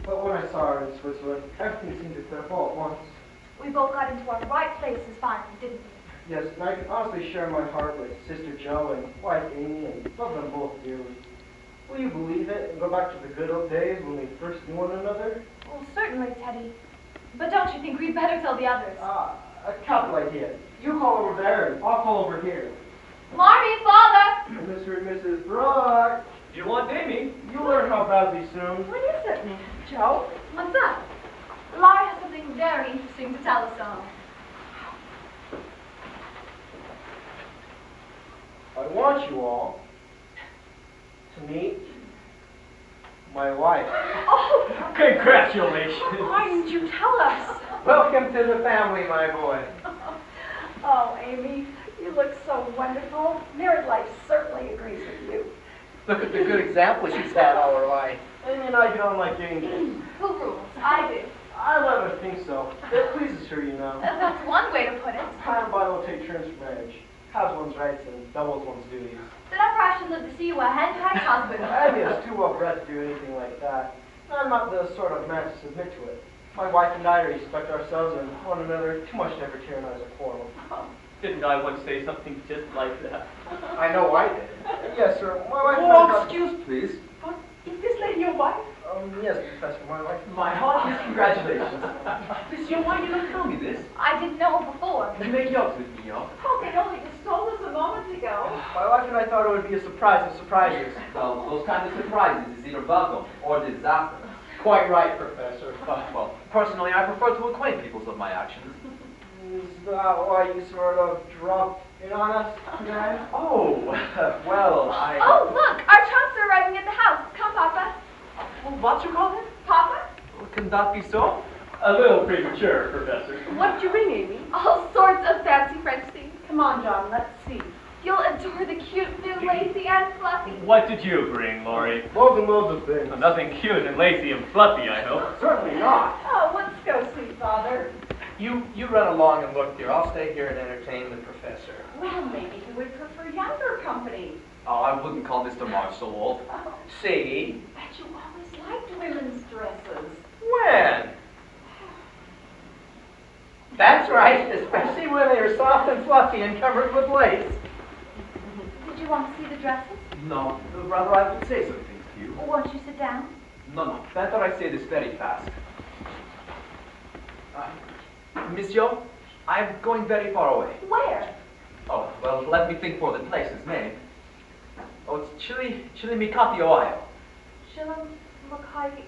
But when I saw her in Switzerland, everything seemed to clear up all at once. We both got into our right places finally, didn't we? Yes, and I can honestly share my heart with Sister Joe and wife Amy and love them both dearly. Will you believe it and go back to the good old days when we first knew one another? Well, certainly, Teddy. But don't you think we'd better tell the others? Ah, a capital idea. You call over there and I'll call over here. Marty, Father! Mr. and Mrs. Brock. You want Amy? You'll learn how badly soon. What is it? Joe? What's up? Laurie has something very interesting to tell us all. I want you all to meet my wife. Oh! Congratulations. Why didn't you tell us? Welcome to the family, my boy. Oh, Amy, you look so wonderful. Married life certainly agrees with you. Look at the good example she's had all her life. And I don't like getting gifts. Who rules? I do. I let her think so. It pleases her, you know. That's one way to put it. Kind of Bible will take turns for marriage. Halves one's rights and doubles one's duties. Then I should live to see you a hen-pecked husband. Abby is too well bred to do anything like that. I'm not the sort of man to submit to it. My wife and I respect ourselves and one another too much to ever tyrannize a quarrel. Didn't I once say something just like that? I know I did. Yes, sir. My wife and I Oh, got- excuse please. But is this lady your wife? Yes, Professor, my wife. My heartiest congratulations. Monsieur, why did you not tell me this? I didn't know before. You make up with me, y'all. Oh, they only just told us a moment ago. My wife and I thought it would be a surprise of surprises. Well, those kind of surprises is either welcome or disaster. Quite right, Professor. Well, personally, I prefer to acquaint people of my actions. Is that why you sort of dropped in on us today? Oh, well, Oh, look! Our trunks are arriving at the house. Come, Papa. What you call it? Papa? Can that be so? A little premature, Professor. What did you bring, Amy? All sorts of fancy French things. Come on, John, let's see. You'll adore the cute new lacy and fluffy. What did you bring, Laurie? Loads and loads of things. Nothing cute and lacy and fluffy, I hope. Certainly not. Oh, let's go see Father. You run along and look, dear. I'll stay here and entertain the professor. Well, maybe he would prefer younger company. Oh, I wouldn't call Mr. March so old. Oh, See? but you always liked women's dresses. When? That's right, especially when they are soft and fluffy and covered with lace. Did you want to see the dresses? No, rather I would say some things to you. Or won't you sit down? No, better I say this very fast. Monsieur, I'm going very far away. Where? Oh, well, let me think for the place's name. Oh, it's Chillimicati, Ohio. Chillicothe,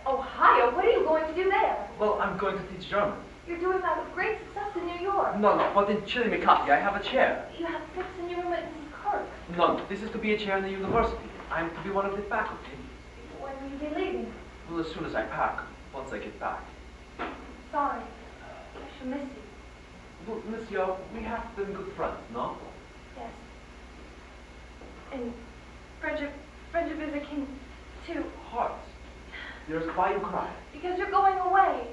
Ohio? What are you going to do there? Well, I'm going to teach German. You're doing that with great success in New York. No, but in Chillimicati I have a chair. You have 6 in your room at Mrs. Kirk. No, this is to be a chair in the university. I'm to be one of the faculty. When will you be leaving? Well, as soon as I pack, once I get back. Sorry. I shall miss you. Well, Monsieur, we have been good friends, no? Yes. And friendship is akin to... Hearts. There's why you cry. Because you're going away.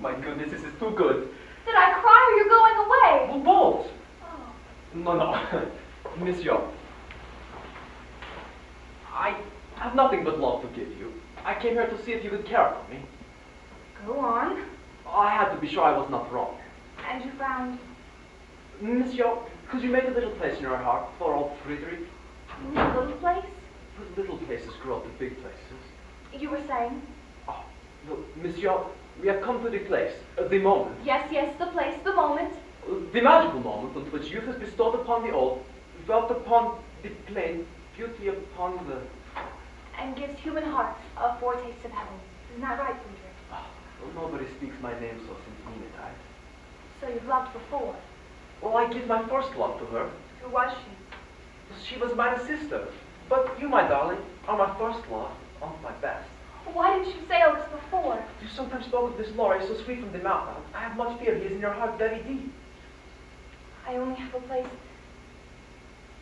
My goodness, this is too good. Did I cry or you're going away? Well, both. Oh. No. Monsieur, I have nothing but love to give you. I came here to see if you could care for me. Go on. I had to be sure I was not wrong. And you found... Monsieur, could you make a little place in your heart for old Friedrich? a little place? Little places grow up to big places. You were saying? Oh, no, Monsieur, we have come to the place, the moment. Yes, the place, the moment. The magical moment on which youth is bestowed upon the old, dwelt upon the plain, beauty upon the... And gives human hearts a foretaste of heaven. Isn't that right, Friedrich? Oh, well, nobody speaks my name so since Minute. So you've loved before. Well, I give my first love to her. Who was she? She was my sister. But you, my darling, are my first love, and my best. Why didn't you say all this before? You sometimes spoke of this Laurie, so sweet from the mouth. I have much fear he is in your heart very deep. I only have a place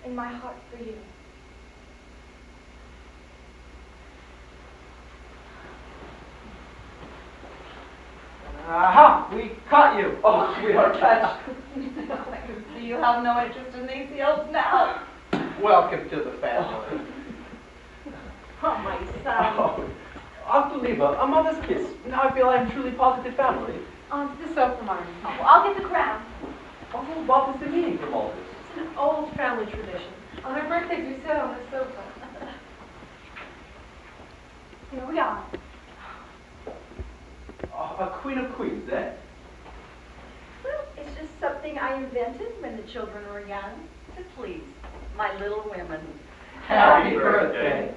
in my heart for you. Aha! We caught you! Oh, we are catch. Do you have no interest in these hills now? Welcome to the family. Oh, my son. Oh, Aunt Oliva, a mother's kiss. Now I feel I am truly part of the family. On to the sofa, Martin. Oh, I'll get the crown. Oh, what is the meaning from all this? It's an old family tradition. On our birthdays, we sit on the sofa. Here we are. A queen of queens, eh? Well, it's just something I invented when the children were young to please my little women. Happy birthday.